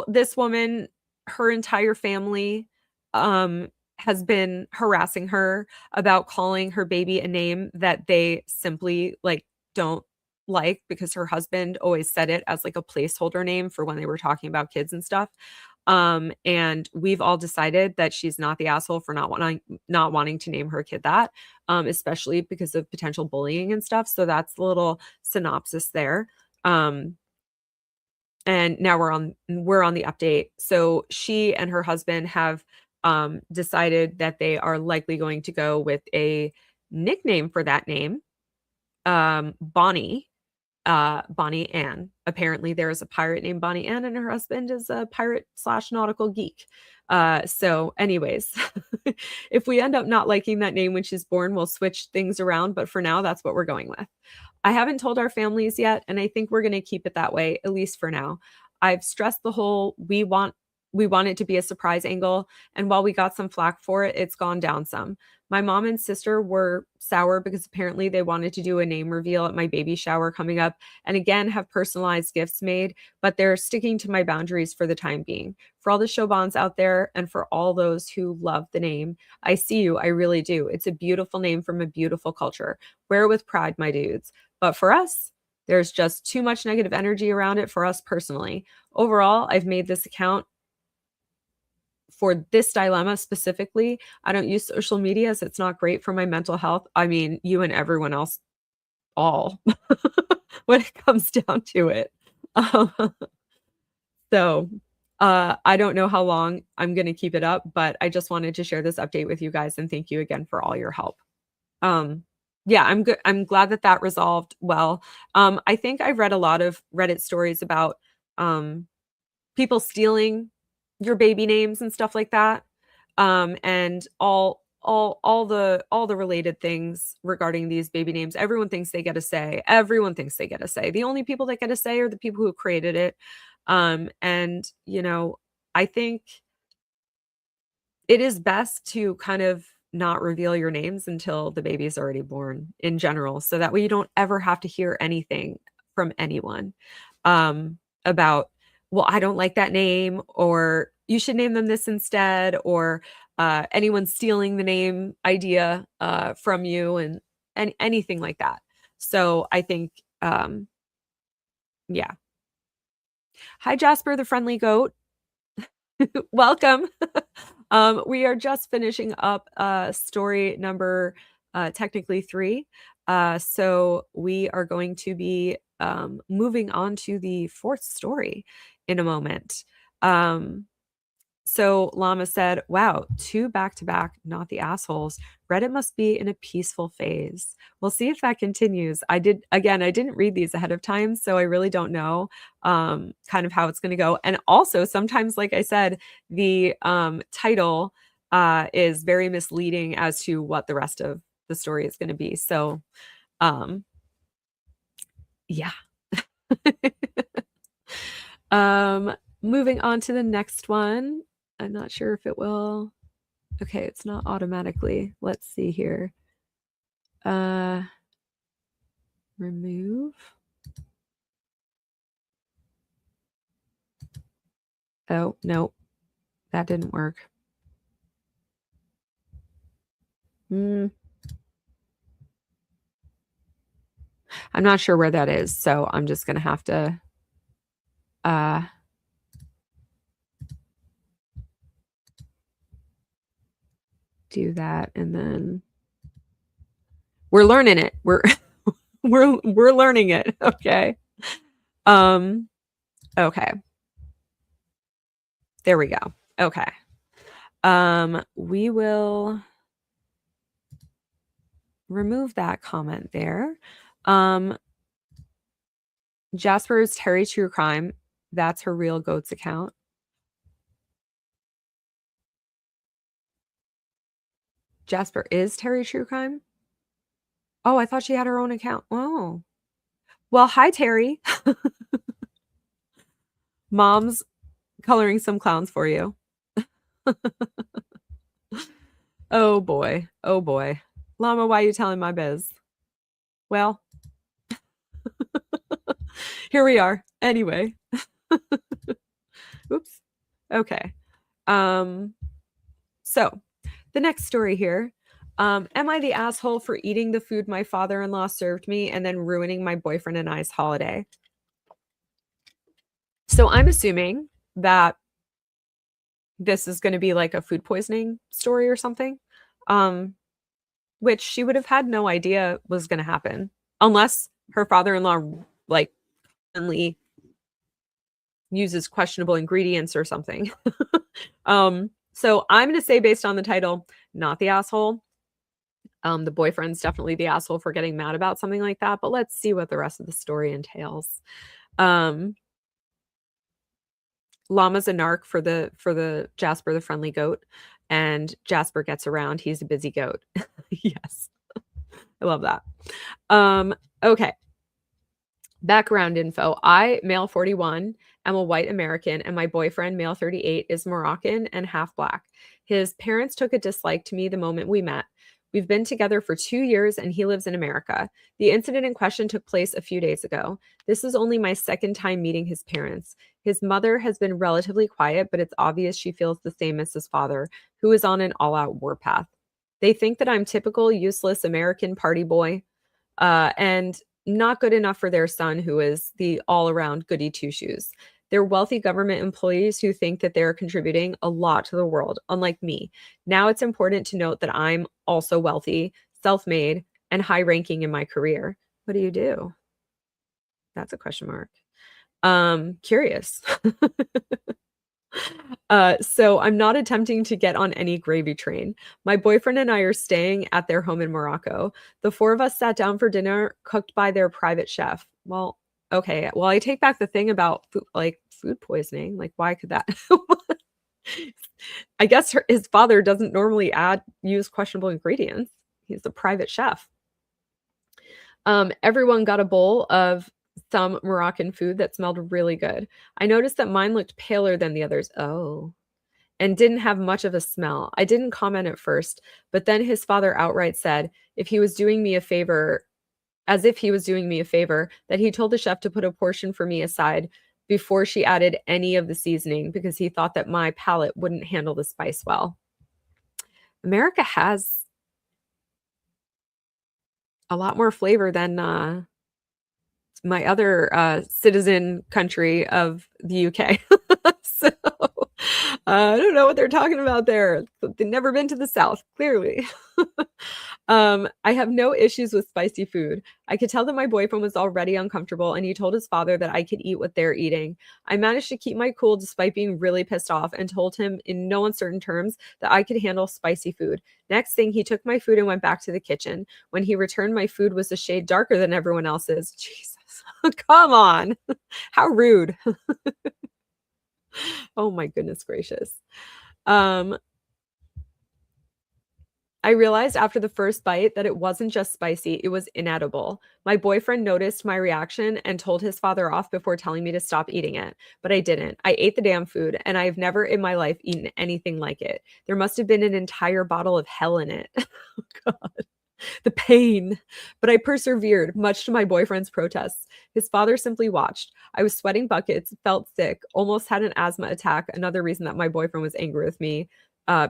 [SPEAKER 1] this woman, her entire family, has been harassing her about calling her baby a name that they simply like don't like, because her husband always said it as like a placeholder name for when they were talking about kids and stuff. And we've all decided that she's not the asshole for not wanting to name her kid that, especially because of potential bullying and stuff. So that's a little synopsis there. And now we're on the update. So she and her husband have decided that they are likely going to go with a nickname for that name, Bonnie. Bonnie Ann. Apparently there is a pirate named Bonnie Ann, and her husband is a pirate / nautical geek. So anyways, if we end up not liking that name when she's born, we'll switch things around. But for now, that's what we're going with. I haven't told our families yet, and I think we're going to keep it that way, at least for now. I've stressed the whole we want we want it to be a surprise angle. And while we got some flack for it, it's gone down some. My mom and sister were sour because apparently they wanted to do a name reveal at my baby shower coming up and again have personalized gifts made, but they're sticking to my boundaries for the time being. For all the Shobans out there and for all those who love the name, I see you. I really do. It's a beautiful name from a beautiful culture. Wear it with pride, my dudes. But for us, there's just too much negative energy around it for us personally. Overall, I've made this account for this dilemma specifically. I don't use social media, so it's not great for my mental health. I mean, you and everyone else, all when it comes down to it. Um, so I don't know how long I'm going to keep it up, but I just wanted to share this update with you guys and thank you again for all your help. Yeah, I'm good. I'm glad that that resolved well. I think I've read a lot of Reddit stories about people stealing your baby names and stuff like that. And all the related things regarding these baby names. Everyone thinks they get a say. Everyone thinks they get a say. The only people that get a say are the people who created it. And you know, I think it is best to kind of not reveal your names until the baby is already born in general, so that way you don't ever have to hear anything from anyone about, well, I don't like that name, or you should name them this instead, or anyone stealing the name idea from you and anything like that. So I think, yeah. Hi, Jasper, the friendly goat. Welcome. We are just finishing up story number technically 3. So we are going to be moving on to the 4th story in a moment. So Llama said, wow, 2 back-to-back, not the assholes. Reddit must be in a peaceful phase. We'll see if that continues. I didn't read these ahead of time, so I really don't know kind of how it's going to go. And also sometimes, like I said, the title is very misleading as to what the rest of the story is going to be. So yeah. Moving on to the next one. I'm not sure if it will. Okay, it's not automatically. Let's see here. Remove. Oh, no. That didn't work. I'm not sure where that is, so I'm just going to have to do that, and then we're learning it. We're learning it. Okay. Okay. There we go. Okay. We will remove that comment there. Jasper's Terry True Crime. That's her real goats account. Jasper is Terry True Crime? Oh, I thought she had her own account. Oh. Well, hi, Terry. Mom's coloring some clowns for you. Oh, boy. Oh, boy. Llama, why are you telling my biz? Well, here we are. Anyway. Oops. Okay. So the next story here. Am I the asshole for eating the food my father-in-law served me and then ruining my boyfriend and I's holiday? So I'm assuming that this is going to be like a food poisoning story or something, which she would have had no idea was going to happen unless her father-in-law like only uses questionable ingredients or something. So I'm going to say, based on the title, not the asshole. The boyfriend's definitely the asshole for getting mad about something like that, but let's see what the rest of the story entails. Llama's a narc for the Jasper the friendly goat, and Jasper gets around. He's a busy goat. Yes. I love that. Okay. Background info. I, male 41, am a white American, and my boyfriend, male 38, is Moroccan and half black. His parents took a dislike to me the moment we met. We've been together for 2 years, and he lives in America. The incident in question took place a few days ago. This is only my second time meeting his parents. His mother has been relatively quiet, but it's obvious she feels the same as his father, who is on an all out war path. They think that I'm typical, useless American party boy, and not good enough for their son, who is the all around goody two shoes. They're wealthy government employees who think that they're contributing a lot to the world, unlike me. Now it's important to note that I'm also wealthy, self made, and high ranking in my career. What do you do? That's a question mark. Curious. So I'm not attempting to get on any gravy train. My boyfriend and I are staying at their home in Morocco. The four of us sat down for dinner, cooked by their private chef. Well, okay. Well, I take back the thing about food poisoning. Like, why could that? I guess his father doesn't normally use questionable ingredients. He's a private chef. Everyone got a bowl of some Moroccan food that smelled really good. I noticed that mine looked paler than the others. Oh, and didn't have much of a smell. I didn't comment at first, but then his father outright said if he was doing me a favor, as if he was doing me a favor, that he told the chef to put a portion for me aside before she added any of the seasoning because he thought that my palate wouldn't handle the spice well. America has a lot more flavor than my other citizen country of the UK. So I don't know what they're talking about there. They've never been to the South, clearly. I have no issues with spicy food. I could tell that my boyfriend was already uncomfortable, and he told his father that I could eat what they're eating. I managed to keep my cool despite being really pissed off and told him in no uncertain terms that I could handle spicy food. Next thing, he took my food and went back to the kitchen. When he returned, my food was a shade darker than everyone else's. Jesus. Come on. How rude. Oh my goodness gracious. I realized after the first bite that it wasn't just spicy, it was inedible. My boyfriend noticed my reaction and told his father off before telling me to stop eating it, but I didn't. I ate the damn food, and I've never in my life eaten anything like it. There must have been an entire bottle of hell in it. Oh, God. The pain. But I persevered, much to my boyfriend's protests. His father simply watched. I was sweating buckets, felt sick, almost had an asthma attack. Another reason that my boyfriend was angry with me,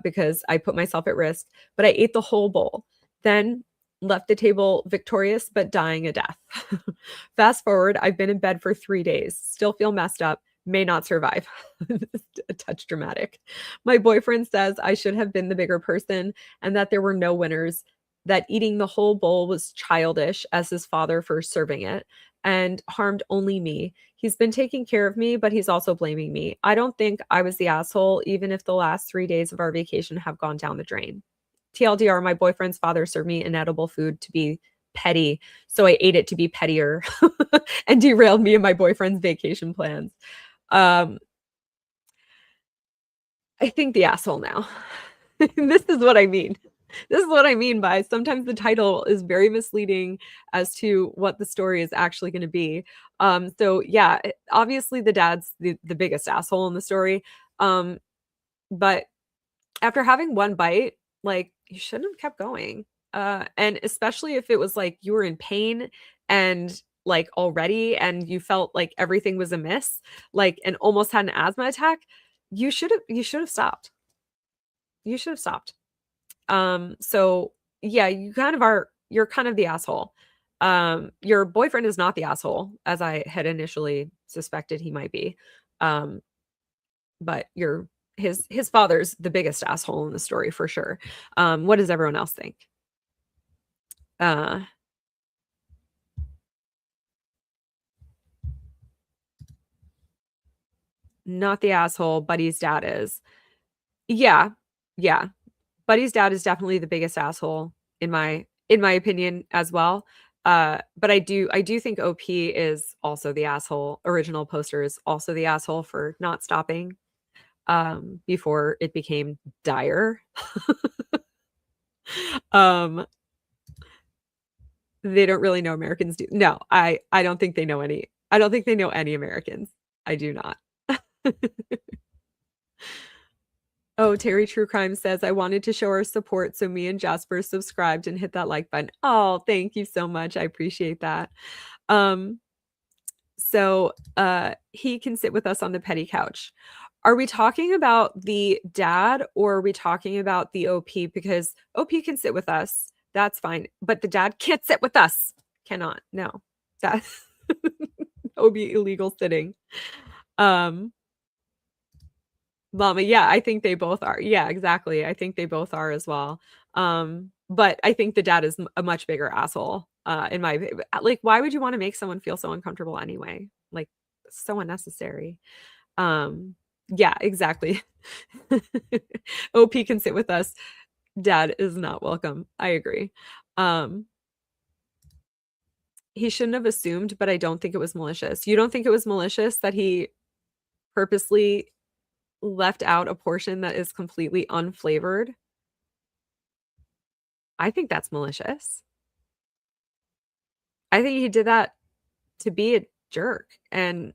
[SPEAKER 1] because I put myself at risk. But I ate the whole bowl. Then left the table victorious but dying a death. Fast forward, I've been in bed for 3 days. Still feel messed up. May not survive. A touch dramatic. My boyfriend says I should have been the bigger person and that there were no winners, that eating the whole bowl was childish as his father for serving it and harmed only me. He's been taking care of me, but he's also blaming me. I don't think I was the asshole, even if the last 3 days of our vacation have gone down the drain. TLDR, my boyfriend's father served me inedible food to be petty, so I ate it to be pettier and derailed me and my boyfriend's vacation plans. I think the asshole now. This is what I mean. This is what I mean by sometimes the title is very misleading as to what the story is actually going to be. So yeah, obviously the dad's the biggest asshole in the story. But after having one bite, like you shouldn't have kept going. And especially if it was like you were in pain and like already and you felt like everything was amiss, like and almost had an asthma attack, you should have stopped. You should have stopped. So yeah, you're kind of the asshole. Your boyfriend is not the asshole, as I had initially suspected he might be. Um, but his father's the biggest asshole in the story for sure. What does everyone else think? Uh, not the asshole, Buddy's dad is. Yeah, yeah. Buddy's dad is definitely the biggest asshole in my opinion as well. But I do think OP is also the asshole. Original poster is also the asshole for not stopping before it became dire. um They don't really know Americans do. No, I don't think they know any. I don't think they know any Americans. I do not. Oh, Terry True Crime says, I wanted to show our support, so me and Jasper subscribed and hit that like button. Oh, thank you so much. I appreciate that. Um, he can sit with us on the petty couch. Are we talking about the dad or are we talking about the OP? Because OP can sit with us. That's fine. But the dad can't sit with us. Cannot. No. That would be illegal sitting. Mama, yeah, I think they both are. Yeah, exactly. I think they both are as well. But I think the dad is a much bigger asshole. In my like, why would you want to make someone feel so uncomfortable anyway? Like, so unnecessary. Yeah, exactly. OP can sit with us. Dad is not welcome. I agree. He shouldn't have assumed, but I don't think it was malicious. You don't think it was malicious that he purposely left out a portion that is completely unflavored? I think that's malicious. I think he did that to be a jerk and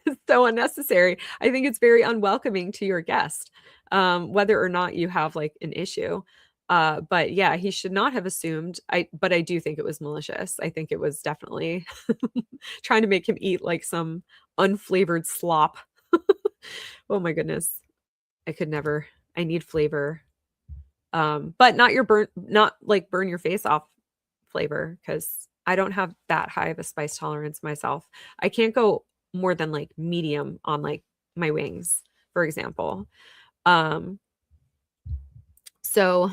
[SPEAKER 1] it's so unnecessary. I think it's very unwelcoming to your guest, whether or not you have like an issue. But yeah, he should not have assumed. But I do think it was malicious. I think it was definitely trying to make him eat like some unflavored slop. Oh my goodness. I could never. I need flavor. But not like burn your face off flavor because I don't have that high of a spice tolerance myself. I can't go more than like medium on like my wings, for example. Um, so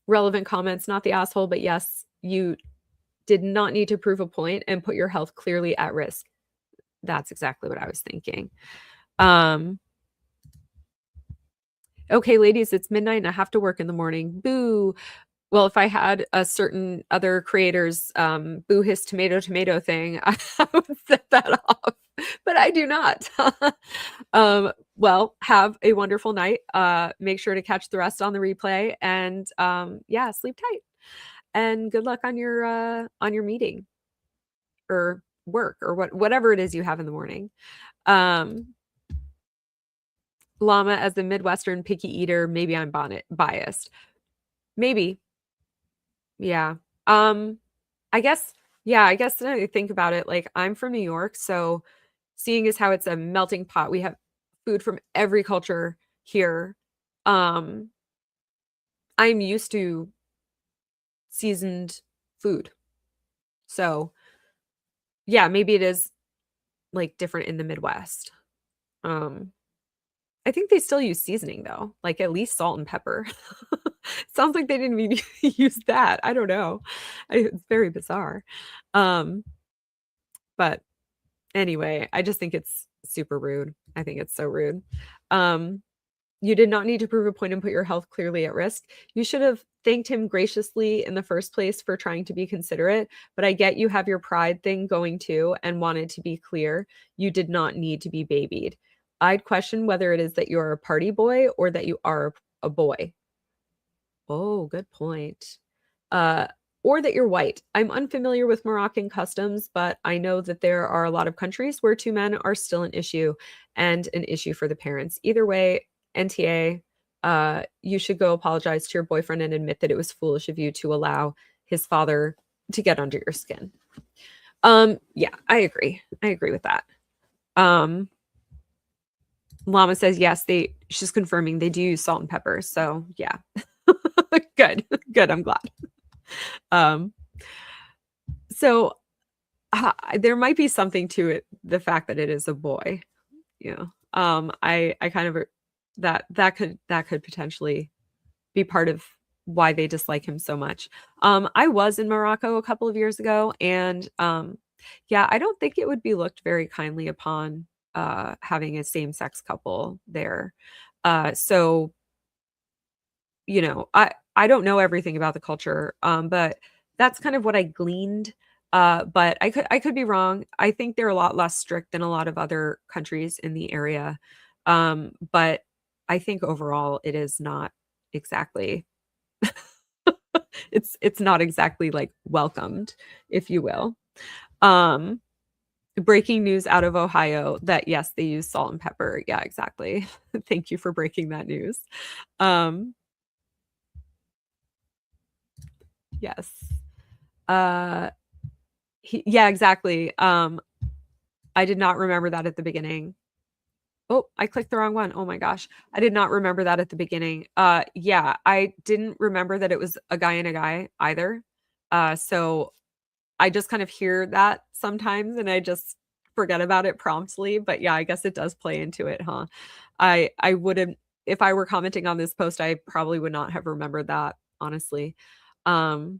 [SPEAKER 1] relevant comments, not the asshole, but yes, you did not need to prove a point and put your health clearly at risk. That's exactly what I was thinking. Okay, ladies, it's midnight and I have to work in the morning. Boo. Well, if I had a certain other creator's boo his tomato thing, I would set that off, but I do not. Well, have a wonderful night. Make sure to catch the rest on the replay and yeah, sleep tight. And good luck on your meeting or work or whatever it is you have in the morning. Llama, as a Midwestern picky eater, maybe I'm biased. Maybe. Yeah. I guess, yeah, I guess now that I think about it, like I'm from New York, so seeing as how it's a melting pot, we have food from every culture here. Um, I'm used to seasoned food. So, yeah, maybe it is like different in the Midwest. Um, I think they still use seasoning though, like at least salt and pepper. Sounds like they didn't even use that. I don't know. It's very bizarre. Um, but anyway, I just think it's super rude. I think it's so rude. Um, you did not need to prove a point and put your health clearly at risk. You should have thanked him graciously in the first place for trying to be considerate, but I get you have your pride thing going too and wanted to be clear. You did not need to be babied. I'd question whether it is that you're a party boy or that you are a boy. Oh, good point. Uh, or that you're white. I'm unfamiliar with Moroccan customs, but I know that there are a lot of countries where two men are still an issue and an issue for the parents. Either way, NTA, you should go apologize to your boyfriend and admit that it was foolish of you to allow his father to get under your skin. Yeah, I agree. I agree with that. Llama says yes, she's confirming they do use salt and pepper. So yeah. Good. Good. I'm glad. Um, so there might be something to it, the fact that it is a boy. Yeah. I kind of that could potentially be part of why they dislike him so much. I was in Morocco a couple of years ago, and yeah, I don't think it would be looked very kindly upon having a same-sex couple there. So you know, I don't know everything about the culture, but that's kind of what I gleaned. But I could be wrong. I think they're a lot less strict than a lot of other countries in the area. But I think overall it is not exactly It's not exactly, like, welcomed, if you will. Um, breaking news out of Ohio that, yes, they use salt and pepper. Yeah, exactly. Thank you for breaking that news. Um, yes. Uh, yeah, exactly. I did not remember that at the beginning. Oh, I clicked the wrong one. Oh my gosh. I did not remember that at the beginning. Yeah, I didn't remember that it was a guy and a guy either. So I just kind of hear that sometimes and I just forget about it promptly, but yeah, I guess it does play into it, huh? I wouldn't if I were commenting on this post, I probably would not have remembered that, honestly. Um,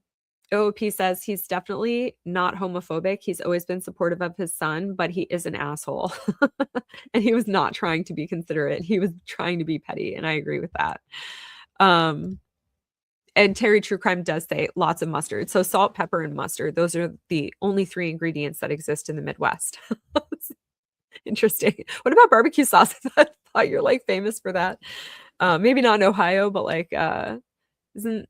[SPEAKER 1] OOP says he's definitely not homophobic. He's always been supportive of his son, but he is an asshole. And he was not trying to be considerate. He was trying to be petty, and I agree with that. Um, and Terry True Crime does say lots of mustard. So salt, pepper, and mustard. Those are the only three ingredients that exist in the Midwest. Interesting. What about barbecue sauce? I thought you're like famous for that. Maybe not in Ohio, but like isn't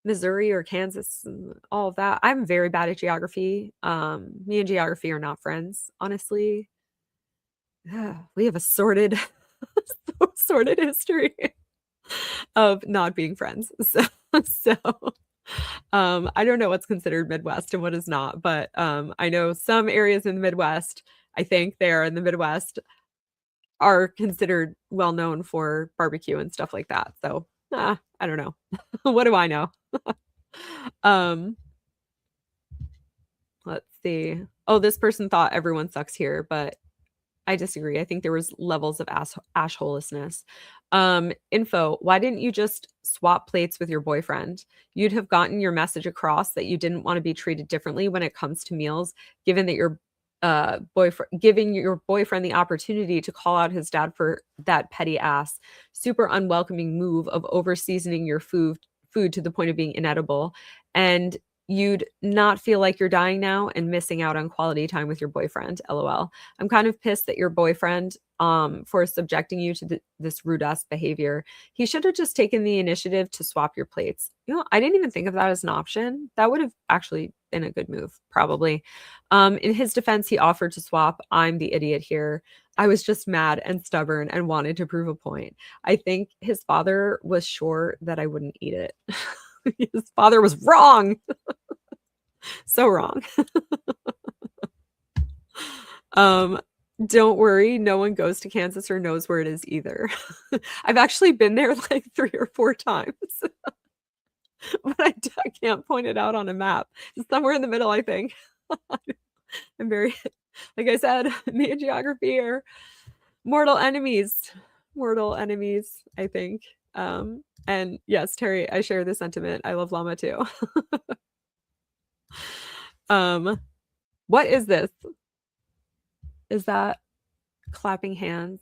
[SPEAKER 1] Missouri or Kansas and all of that. I'm very bad at geography. Me and geography are not friends, honestly. We have a sordid, sordid history of not being friends. So I don't know what's considered Midwest and what is not, but I know some areas in the Midwest, I think they are in the Midwest, are considered well known for barbecue and stuff like that. So I don't know. What do I know? um, let's see. Oh, this person thought everyone sucks here, but I disagree. I think there was levels of ashholishness. Info, why didn't you just swap plates with your boyfriend? You'd have gotten your message across that you didn't want to be treated differently when it comes to meals, given that your boyfriend giving your boyfriend the opportunity to call out his dad for that petty ass, super unwelcoming move of over seasoning your food to the point of being inedible. And you'd not feel like you're dying now and missing out on quality time with your boyfriend. LOL. I'm kind of pissed that your boyfriend for subjecting you to this rude ass behavior. He should have just taken the initiative to swap your plates. You know, I didn't even think of that as an option. That would have actually been a good move, probably. In his defense, he offered to swap. I'm the idiot here. I was just mad and stubborn and wanted to prove a point. I think his father was sure that I wouldn't eat it. His father was wrong. So wrong. Don't worry, no one goes to Kansas or knows where it is either. I've actually been there like 3 or 4 times. But I can't point it out on a map. It's somewhere in the middle, I think. I'm very like I said, me and geography are mortal enemies. Mortal enemies, I think. And yes, Terry, I share the sentiment. I love llama too. What is this? Is that clapping hands?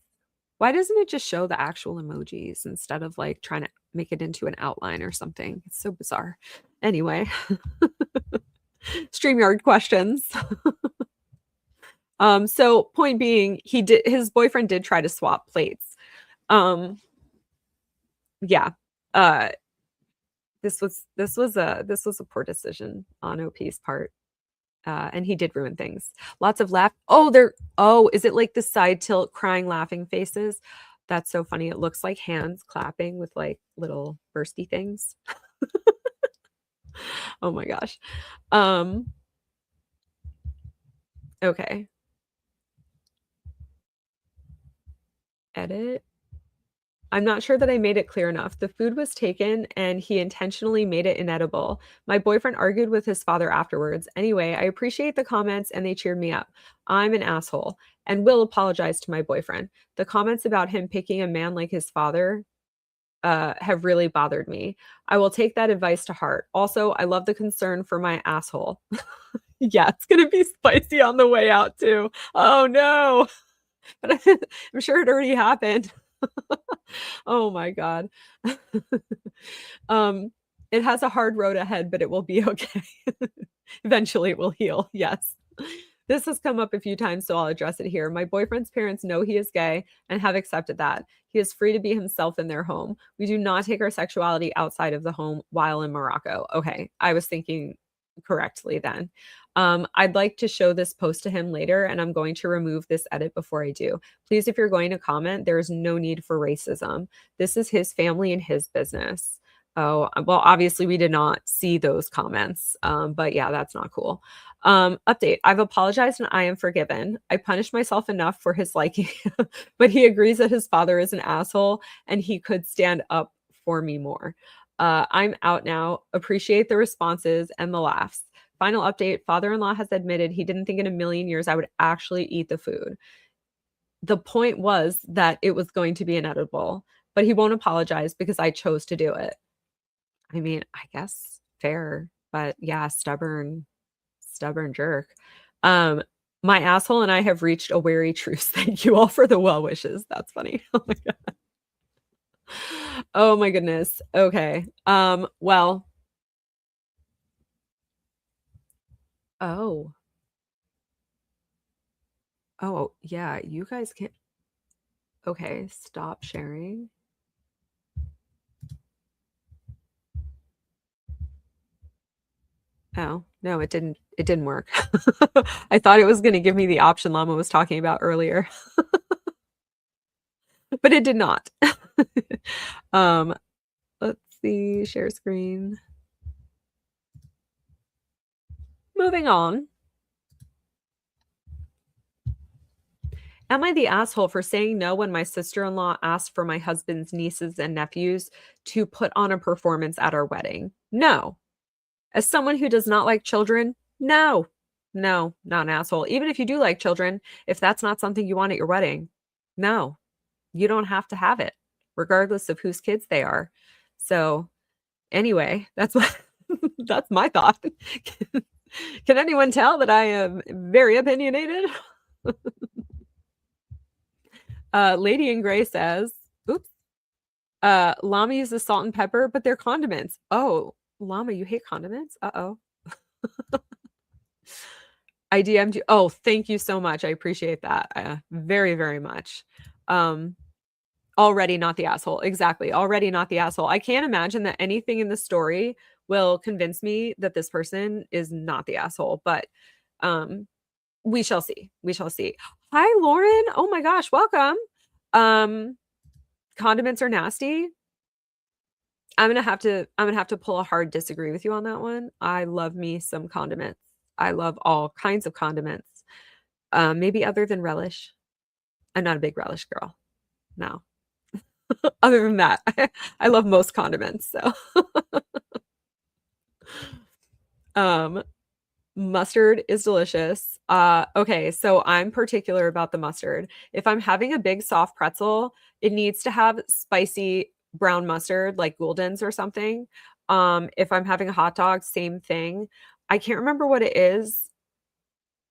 [SPEAKER 1] Why doesn't it just show the actual emojis instead of like trying to make it into an outline or something? It's so bizarre. Anyway, StreamYard questions. So point being, his boyfriend did try to swap plates. Yeah. This was a poor decision on OP's part. And he did ruin things. Lots of laugh. Oh, is it like the side tilt crying laughing faces? That's so funny. It looks like hands clapping with like little bursty things. Oh my gosh. Okay. Edit. I'm not sure that I made it clear enough. The food was taken and he intentionally made it inedible. My boyfriend argued with his father afterwards. Anyway, I appreciate the comments and they cheered me up. I'm an asshole and will apologize to my boyfriend. The comments about him picking a man like his father have really bothered me. I will take that advice to heart. Also, I love the concern for my asshole. Yeah, it's going to be spicy on the way out too. Oh no. But I'm sure it already happened. Oh my god. It has a hard road ahead, but it will be okay. Eventually it will heal. Yes. This has come up a few times, so I'll address it here. My boyfriend's parents know he is gay and have accepted that. He is free to be himself in their home. We do not take our sexuality outside of the home while in Morocco. Okay, I was thinking correctly then. I'd like to show this post to him later, and I'm going to remove this edit before I do. Please, if you're going to comment, there is no need for racism. This is his family and his business. Oh, well, obviously we did not see those comments. But yeah, that's not cool. Update. I've apologized and I am forgiven. I punished myself enough for his liking, but he agrees that his father is an asshole and he could stand up for me more. I'm out now. Appreciate the responses and the laughs. Final update. Father-in-law has admitted he didn't think in a million years I would actually eat the food. The point was that it was going to be inedible, but he won't apologize because I chose to do it. I mean, I guess fair, but yeah, stubborn jerk. Um, my asshole and I have reached a wary truce. Thank you all for the well wishes. That's funny. Oh my god. Oh my goodness. Okay. Well. Oh. Oh, yeah, you guys can. Okay, stop sharing. Oh, no, it didn't work. I thought it was going to give me the option Llama was talking about earlier, but it did not. um, let's see, share screen. Moving on. Am I the asshole for saying no when my sister-in-law asked for my husband's nieces and nephews to put on a performance at our wedding? No. As someone who does not like children, no. No, not an asshole. Even if you do like children, if that's not something you want at your wedding, no. You don't have to have it, regardless of whose kids they are. So, anyway, that's what that's my thought. Can anyone tell that I am very opinionated? Lady in Gray says, oops, llama uses salt and pepper, but they're condiments. Oh, llama, you hate condiments? Uh-oh. I DM'd you. Oh, thank you so much. I appreciate that very, very much. Already not the asshole. Exactly. Already not the asshole. I can't imagine that anything in the story will convince me that this person is not the asshole, but we shall see. We shall see. Hi, Lauren. Oh my gosh, welcome. Condiments are nasty. I'm gonna have to pull a hard disagree with you on that one. I love me some condiments. I love all kinds of condiments. Maybe other than relish. I'm not a big relish girl. No. Other than that, I love most condiments. So mustard is delicious. Okay, so I'm particular about the mustard. If I'm having a big soft pretzel, it needs to have spicy brown mustard, like Gulden's or something. If I'm having a hot dog, same thing. I can't remember what it is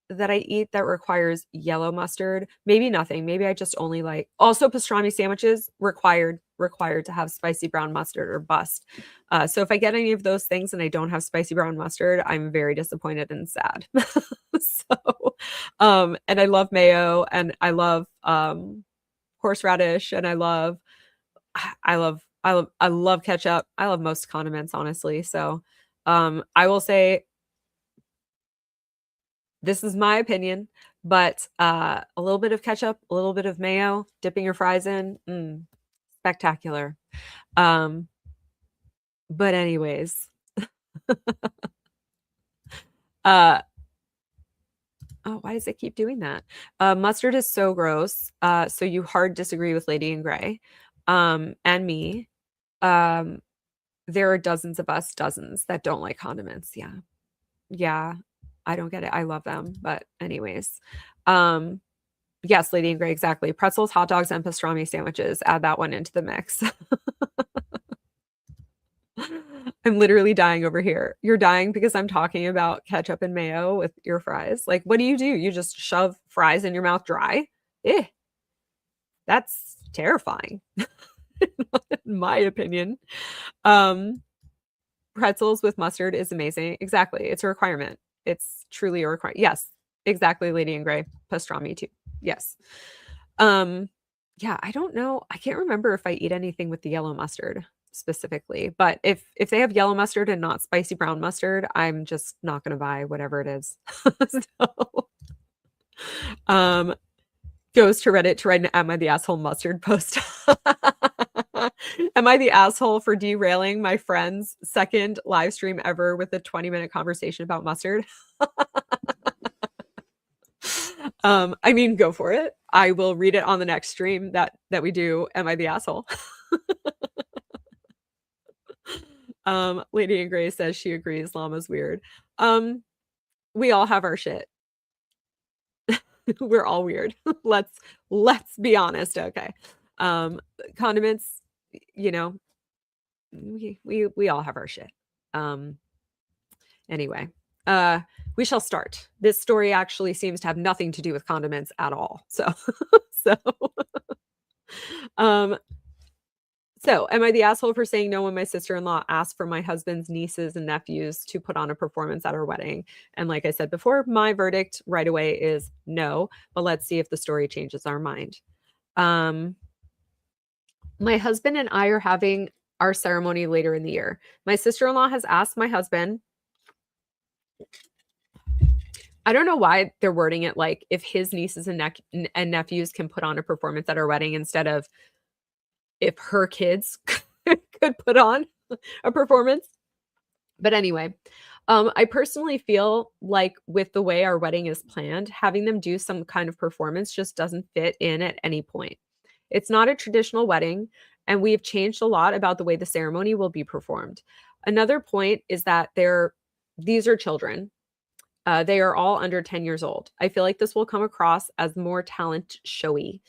[SPEAKER 1] that I eat that requires yellow mustard. Maybe nothing. Maybe I just only like also pastrami sandwiches required to have spicy brown mustard or bust. So if I get any of those things and I don't have spicy brown mustard, I'm very disappointed and sad. So and I love mayo and I love horseradish and I love ketchup. I love most condiments, honestly. So I will say this is my opinion, but a little bit of ketchup, a little bit of mayo, dipping your fries in, spectacular. But anyways, oh, why does it keep doing that? Mustard is so gross. So you hard disagree with Lady in Gray, and me. There are dozens of us, dozens that don't like condiments. Yeah, yeah. I don't get it. I love them. But anyways, yes, Lady in Gray, exactly. Pretzels, hot dogs, and pastrami sandwiches. Add that one into the mix. I'm literally dying over here. You're dying because I'm talking about ketchup and mayo with your fries. Like, what do? You just shove fries in your mouth dry? Eh, that's terrifying, in my opinion. Pretzels with mustard is amazing. Exactly. It's a requirement. It's truly a requirement. Yes, Exactly, Lady in Gray. Pastrami too. Yes. Yeah, I don't know. I can't remember if I eat anything with the yellow mustard specifically, but if they have yellow mustard and not spicy brown mustard, I'm just not going to buy whatever it is. So, um, goes to Reddit to write an Am I the Asshole mustard post. Am I the asshole for derailing my friend's second live stream ever with a 20-minute conversation about mustard? I mean, go for it. I will read it on the next stream that we do. Am I the asshole? Lady in Gray says she agrees llama's weird. We all have our shit. We're all weird. let's be honest. Okay. Condiments, you know, we all have our shit. Anyway, we shall start. This story actually seems to have nothing to do with condiments at all. So so am I the asshole for saying no when my sister-in-law asked for my husband's nieces and nephews to put on a performance at our wedding? And like I said before, my verdict right away is no, but let's see if the story changes our mind. My husband and I are having our ceremony later in the year. My sister-in-law has asked my husband, I don't know why they're wording it like if his nieces and nephews can put on a performance at our wedding instead of if her kids could put on a performance. But anyway, I personally feel like with the way our wedding is planned, having them do some kind of performance just doesn't fit in at any point. It's not a traditional wedding, and we've changed a lot about the way the ceremony will be performed. Another point is that these are children. They are all under 10 years old. I feel like this will come across as more talent showy.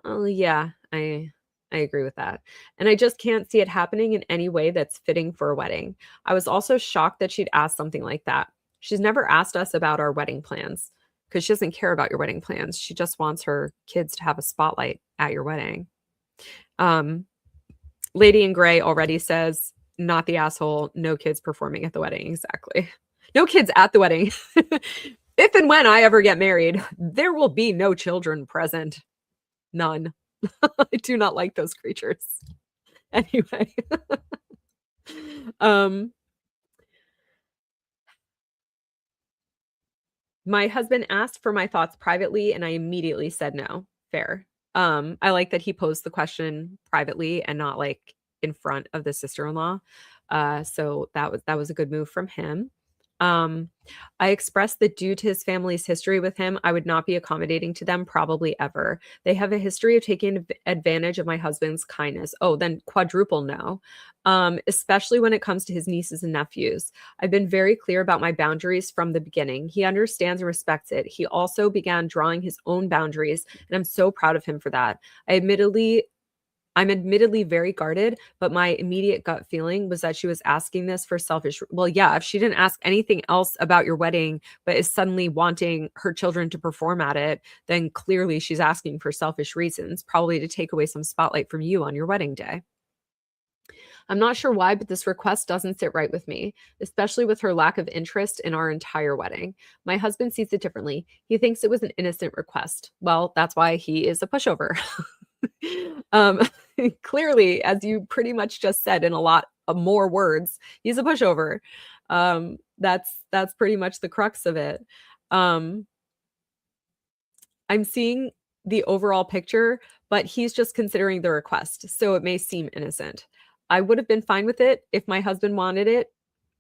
[SPEAKER 1] Oh, yeah, I agree with that. And I just can't see it happening in any way that's fitting for a wedding. I was also shocked that she'd asked something like that. She's never asked us about our wedding plans because she doesn't care about your wedding plans. She just wants her kids to have a spotlight at your wedding. Lady in Gray already says, not the asshole, no kids performing at the wedding. Exactly. No kids at the wedding. If and when I ever get married, there will be no children present. None. I do not like those creatures. Anyway. My husband asked for my thoughts privately and I immediately said no. Fair. I like that he posed the question privately and not like in front of the sister-in-law. So that was a good move from him. I expressed that due to his family's history with him, I would not be accommodating to them probably ever. They have a history of taking advantage of my husband's kindness. Oh, then quadruple no. Especially when it comes to his nieces and nephews. I've been very clear about my boundaries from the beginning. He understands and respects it. He also began drawing his own boundaries, and I'm so proud of him for that. I'm admittedly very guarded, but my immediate gut feeling was that she was asking this for selfish. Well, yeah, if she didn't ask anything else about your wedding, but is suddenly wanting her children to perform at it, then clearly she's asking for selfish reasons, probably to take away some spotlight from you on your wedding day. I'm not sure why, but this request doesn't sit right with me, especially with her lack of interest in our entire wedding. My husband sees it differently. He thinks it was an innocent request. Well, that's why he is a pushover. Clearly, as you pretty much just said in a lot of more words, he's a pushover. That's pretty much the crux of it. I'm seeing the overall picture, but he's just considering the request, so it may seem innocent. I would have been fine with it if my husband wanted it,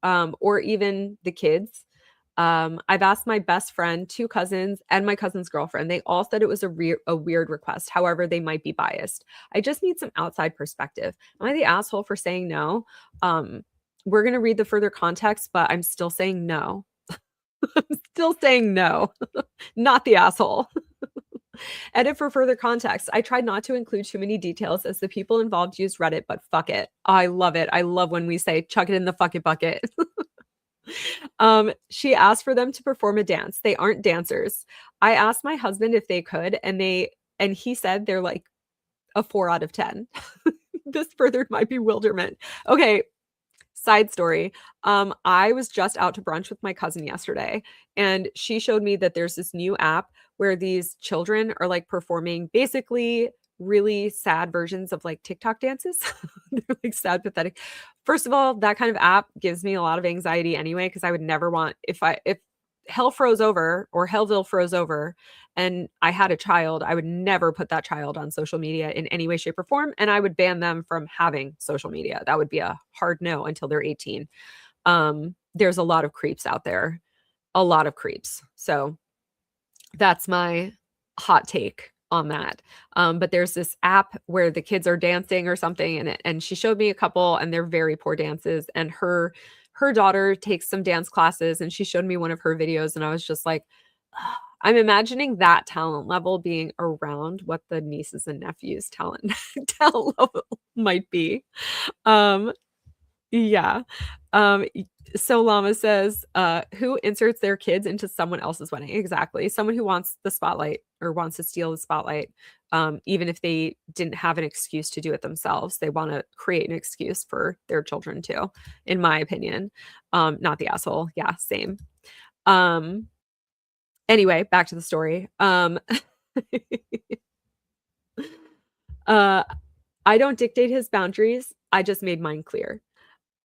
[SPEAKER 1] or even the kids. I've asked my best friend, 2 cousins, and my cousin's girlfriend. They all said it was a weird request. However, they might be biased. I just need some outside perspective. Am I the asshole for saying no? We're going to read the further context, but I'm still saying no. I'm still saying no. Not the asshole. Edit for further context. I tried not to include too many details as the people involved used Reddit, but fuck it. I love it. I love when we say chuck it in the fuck it bucket. She asked for them to perform a dance. They aren't dancers. I asked my husband if they could, and he said they're like a 4 out of 10. This furthered my bewilderment. Okay, Side story. I was just out to brunch with my cousin yesterday, and she showed me that there's this new app where these children are like performing basically really sad versions of like TikTok dances. They're like sad, pathetic. First of all, that kind of app gives me a lot of anxiety anyway, because I would never want if hell froze over or Hellville froze over and I had a child, I would never put that child on social media in any way, shape, or form. And I would ban them from having social media. That would be a hard no until they're 18. There's a lot of creeps out there, a lot of creeps. So that's my hot take on that. But there's this app where the kids are dancing or something, and she showed me a couple, and they're very poor dances. And her daughter takes some dance classes, and she showed me one of her videos, and I was just like, "Ugh." I'm imagining that talent level being around what the nieces and nephews talent level might be. Um, yeah. So Llama says, who inserts their kids into someone else's wedding? Exactly. Someone who wants the spotlight or wants to steal the spotlight. Even if they didn't have an excuse to do it themselves, they want to create an excuse for their children too, in my opinion. Not the asshole. Yeah, same. Um, anyway, back to the story. uh, I don't dictate his boundaries. I just made mine clear.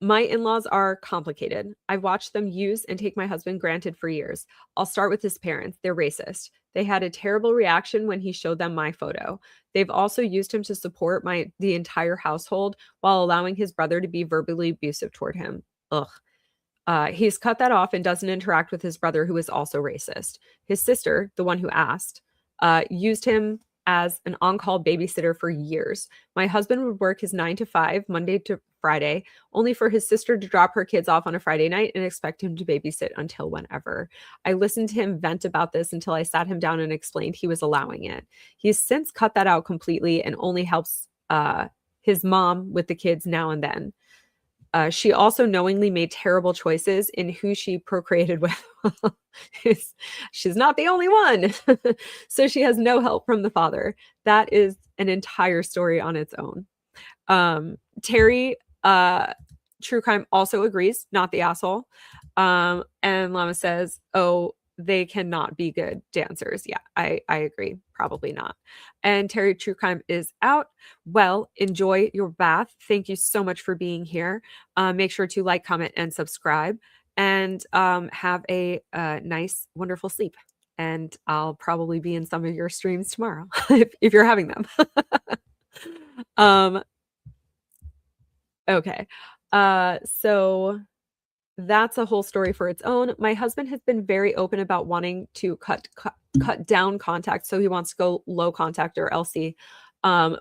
[SPEAKER 1] My in-laws are complicated. I've watched them use and take my husband granted for years. I'll start with his parents. They're racist. They had a terrible reaction when he showed them my photo. They've also used him to support the entire household while allowing his brother to be verbally abusive toward him. Ugh. He's cut that off and doesn't interact with his brother, who is also racist. His sister, the one who asked, used him as an on-call babysitter for years. My husband would work his 9 to 5, Monday to Friday, only for his sister to drop her kids off on a Friday night and expect him to babysit until whenever. I listened to him vent about this until I sat him down and explained he was allowing it. He's since cut that out completely and only helps his mom with the kids now and then. She also knowingly made terrible choices in who she procreated with. She's not the only one. So she has no help from the father. That is an entire story on its own. Terry, True Crime, also agrees, not the asshole. And Llama says, oh, they cannot be good dancers. Yeah, I agree. Probably not. And Terry True Crime is out. Well, enjoy your bath. Thank you so much for being here. Make sure to like, comment, and subscribe. And have a nice, wonderful sleep. And I'll probably be in some of your streams tomorrow if you're having them. Okay. So that's a whole story for its own. My husband has been very open about wanting to cut down contact. So he wants to go low contact or LC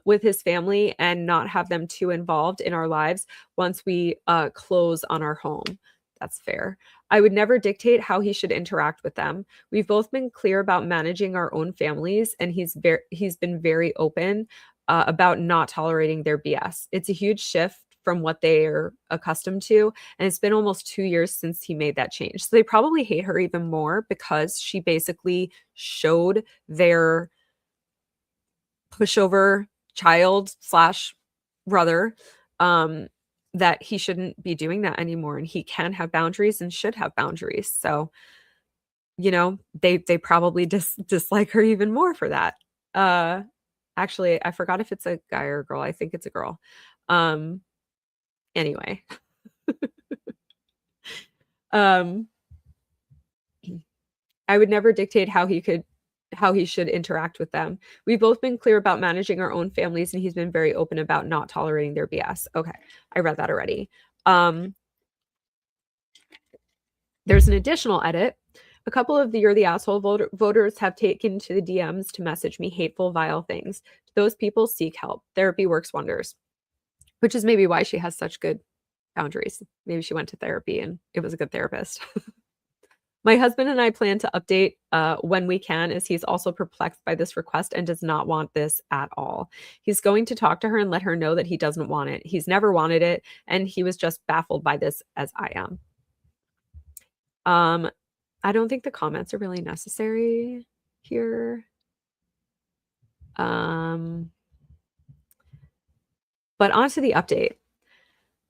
[SPEAKER 1] with his family and not have them too involved in our lives once we close on our home. That's fair. I would never dictate how he should interact with them. We've both been clear about managing our own families, and he's been very open about not tolerating their BS. It's a huge shift from what they are accustomed to, and it's been almost 2 years since he made that change. So they probably hate her even more because she basically showed their pushover child slash brother that he shouldn't be doing that anymore, and he can have boundaries and should have boundaries. So, they probably dislike her even more for that. Actually, I forgot if it's a guy or a girl. I think it's a girl. Anyway. I would never dictate how he should interact with them. We've both been clear about managing our own families, and he's been very open about not tolerating their BS. Okay, I read that already. There's an additional edit. A couple of the You're the Asshole voters have taken to the DMs to message me hateful, vile things. Those people seek help. Therapy works wonders, which is maybe why she has such good boundaries. Maybe she went to therapy and it was a good therapist. My husband and I plan to update when we can, as he's also perplexed by this request and does not want this at all. He's going to talk to her and let her know that he doesn't want it. He's never wanted it, and he was just baffled by this as I am. I don't think the comments are really necessary here. But on to the update.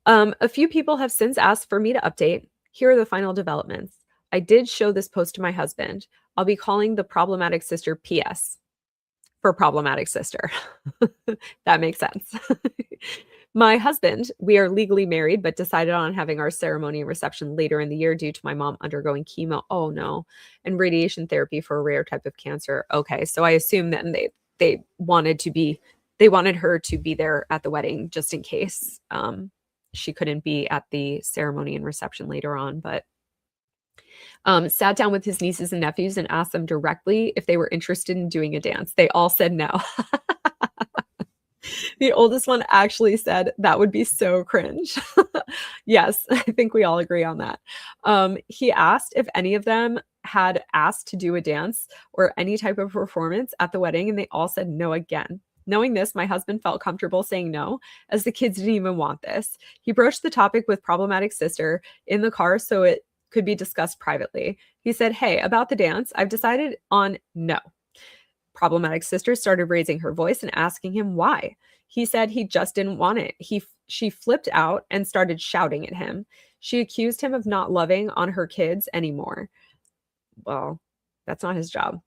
[SPEAKER 1] A few people have since asked for me to update. Here are the final developments. I did show this post to my husband. I'll be calling the problematic sister PS for problematic sister. That makes sense. My husband, we are legally married, but decided on having our ceremony and reception later in the year due to my mom undergoing chemo. Oh no. And radiation therapy for a rare type of cancer. Okay. So I assume then they wanted her to be there at the wedding just in case she couldn't be at the ceremony and reception later on. But sat down with his nieces and nephews and asked them directly if they were interested in doing a dance. They all said no. The oldest one actually said that would be so cringe. Yes, I think we all agree on that. He asked if any of them had asked to do a dance or any type of performance at the wedding, and they all said no again. Knowing this, my husband felt comfortable saying no, as the kids didn't even want this. He broached the topic with problematic sister in the car so it could be discussed privately. He said, "Hey, about the dance, I've decided on no." Problematic sister started raising her voice and asking him why. He said he just didn't want it. She flipped out and started shouting at him. She accused him of not loving on her kids anymore. Well, that's not his job.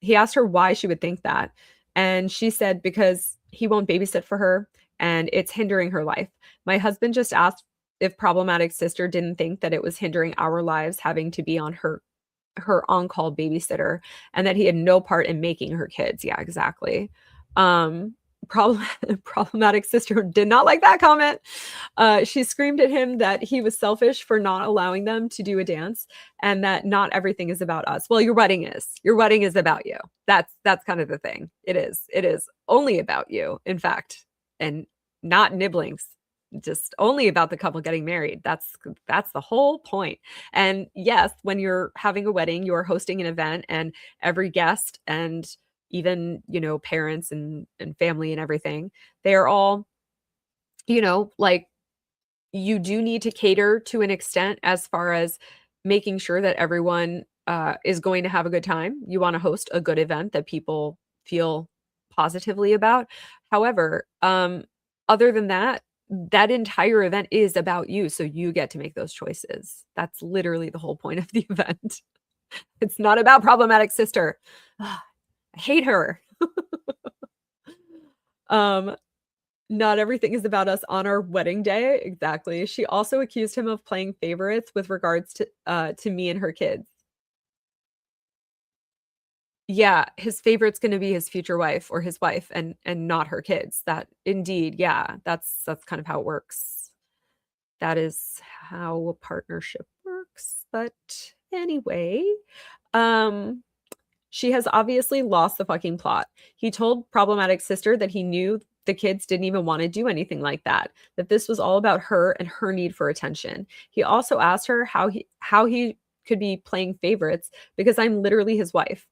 [SPEAKER 1] He asked her why she would think that, and she said because he won't babysit for her and it's hindering her life. My husband just asked if problematic sister didn't think that it was hindering our lives having to be on her on-call babysitter and that he had no part in making her kids. Yeah, exactly. Problematic sister did not like that comment. She screamed at him that he was selfish for not allowing them to do a dance and that not everything is about us. Well, your wedding is about you. That's kind of the thing. It is only about you, in fact, and not nibblings. Just only about the couple getting married. That's the whole point. And yes, when you're having a wedding, you're hosting an event and every guest and even, parents and family and everything, they are all, like you do need to cater to an extent as far as making sure that everyone is going to have a good time. You want to host a good event that people feel positively about. However, other than that, that entire event is about you. So you get to make those choices. That's literally the whole point of the event. It's not about problematic sister. I hate her. Not everything is about us on our wedding day. Exactly. She also accused him of playing favorites with regards to me and her kids. Yeah, his favorite's gonna be his future wife or his wife and not her kids. That indeed, yeah, that's kind of how it works. That is how a partnership works. But anyway, um, she has obviously lost the fucking plot. He told problematic sister that he knew the kids didn't even want to do anything like that this was all about her and her need for attention. He also asked her how he could be playing favorites because I'm literally his wife.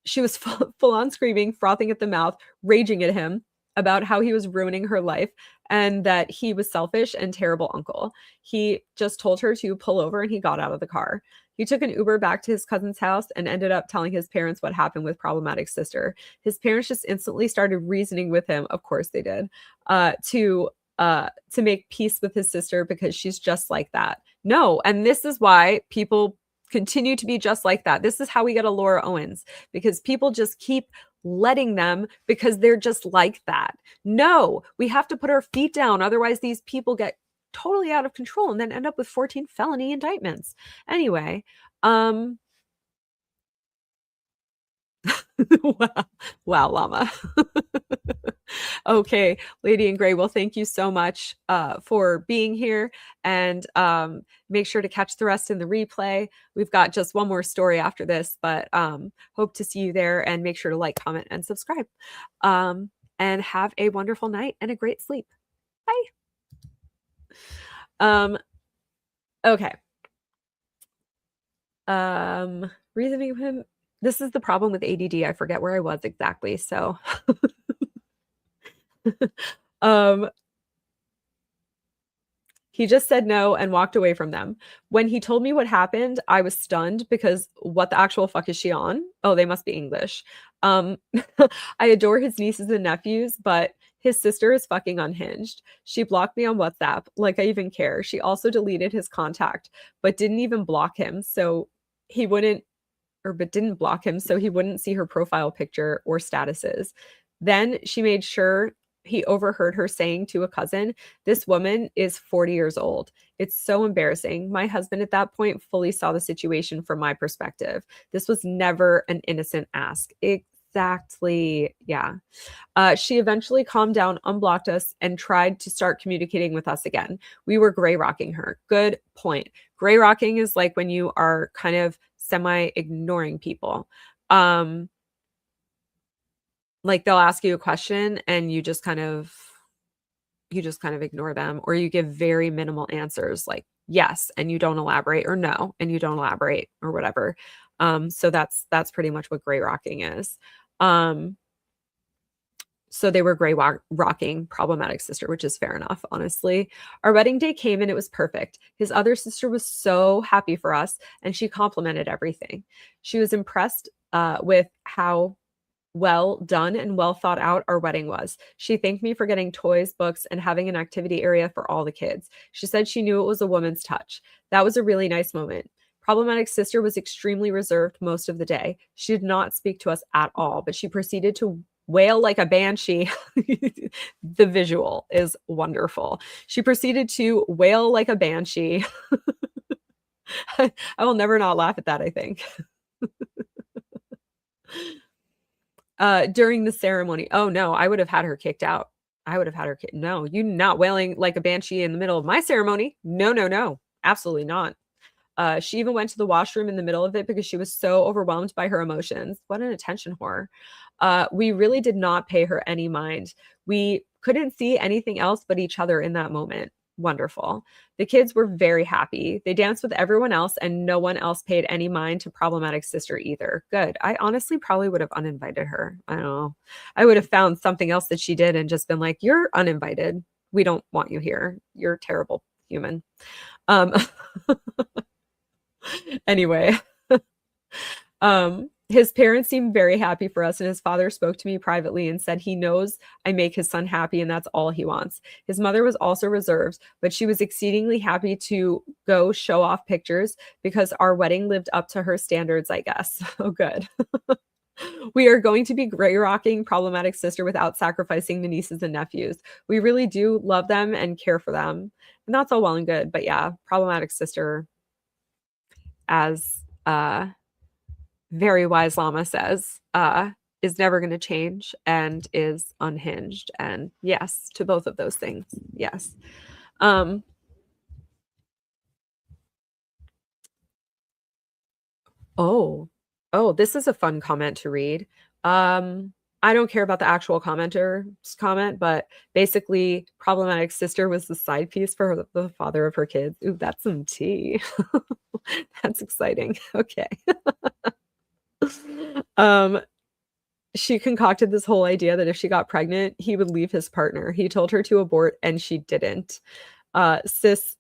[SPEAKER 1] She was full on screaming, frothing at the mouth, raging at him about how he was ruining her life and that he was selfish and terrible uncle. He just told her to pull over and he got out of the car. He took an Uber back to his cousin's house and ended up telling his parents what happened with problematic sister. His parents just instantly started reasoning with him. Of course they did. To make peace with his sister because she's just like that. No, and this is why people continue to be just like that. This is how we get a Laura Owens, because people just keep letting them because they're just like that. No, we have to put our feet down. Otherwise, these people get totally out of control and then end up with 14 felony indictments. Anyway, wow, wow, llama. Okay, Lady in Gray. Well, thank you so much for being here, and make sure to catch the rest in the replay. We've got just one more story after this, but hope to see you there, and make sure to like, comment, and subscribe. And have a wonderful night and a great sleep. Bye. Okay. Reasoning with him. This is the problem with ADD. I forget where I was exactly. So he just said no and walked away from them. When he told me what happened, I was stunned because what the actual fuck is she on? Oh, they must be English. I adore his nieces and nephews, but His sister is fucking unhinged. She blocked me on WhatsApp, like I even care. She also deleted his contact, but didn't even block him, so he wouldn't but didn't block him so he wouldn't see her profile picture or statuses. Then she made sure he overheard her saying to a cousin, "This woman is 40 years old." It's so embarrassing. My husband at that point fully saw the situation from my perspective. This was never an innocent ask. Exactly. Yeah. She eventually calmed down, unblocked us, and tried to start communicating with us again. We were gray rocking her. Good point. Gray rocking is like when you are kind of semi ignoring people. Um, like they'll ask you a question and you just kind of ignore them, or you give very minimal answers like yes and you don't elaborate, or no and you don't elaborate, or whatever. So that's pretty much what gray rocking is. Um, so they were rocking problematic sister, which is fair enough, honestly. Our wedding day came and it was perfect. His other sister was so happy for us and she complimented everything. She was impressed with how well done and well thought out our wedding was. She thanked me for getting toys, books, and having an activity area for all the kids. She said she knew it was a woman's touch. That was a really nice moment. Problematic sister was extremely reserved most of the day. She did not speak to us at all, but she proceeded to wail like a banshee. The visual is wonderful. She proceeded to wail like a banshee. I will never not laugh at that, I think. During the ceremony. Oh no, I would have had her kicked out. I would have had her kicked. No, you not wailing like a banshee in the middle of my ceremony. No, no, no. Absolutely not. She even went to the washroom in the middle of it because she was so overwhelmed by her emotions. What an attention whore. We really did not pay her any mind. We couldn't see anything else but each other in that moment. Wonderful. The kids were very happy. They danced with everyone else, and no one else paid any mind to problematic sister either. Good. I honestly probably would have uninvited her. I don't know. I would have found something else that she did and just been like, "You're uninvited. We don't want you here. You're a terrible human." Um, anyway, his parents seemed very happy for us, and his father spoke to me privately and said he knows I make his son happy and that's all he wants. His mother was also reserved, but she was exceedingly happy to go show off pictures because our wedding lived up to her standards, I guess. Oh, good. We are going to be gray rocking problematic sister without sacrificing the nieces and nephews. We really do love them and care for them. And that's all well and good. But yeah, problematic sister, as very wise Llama says, is never going to change and is unhinged. And yes, to both of those things. Yes. Oh, this is a fun comment to read. I don't care about the actual commenter's comment, but basically, problematic sister was the side piece for the father of her kids. Ooh, that's some tea. That's exciting. Okay. Um, she concocted this whole idea that if she got pregnant, he would leave his partner. He told her to abort, and she didn't. Sis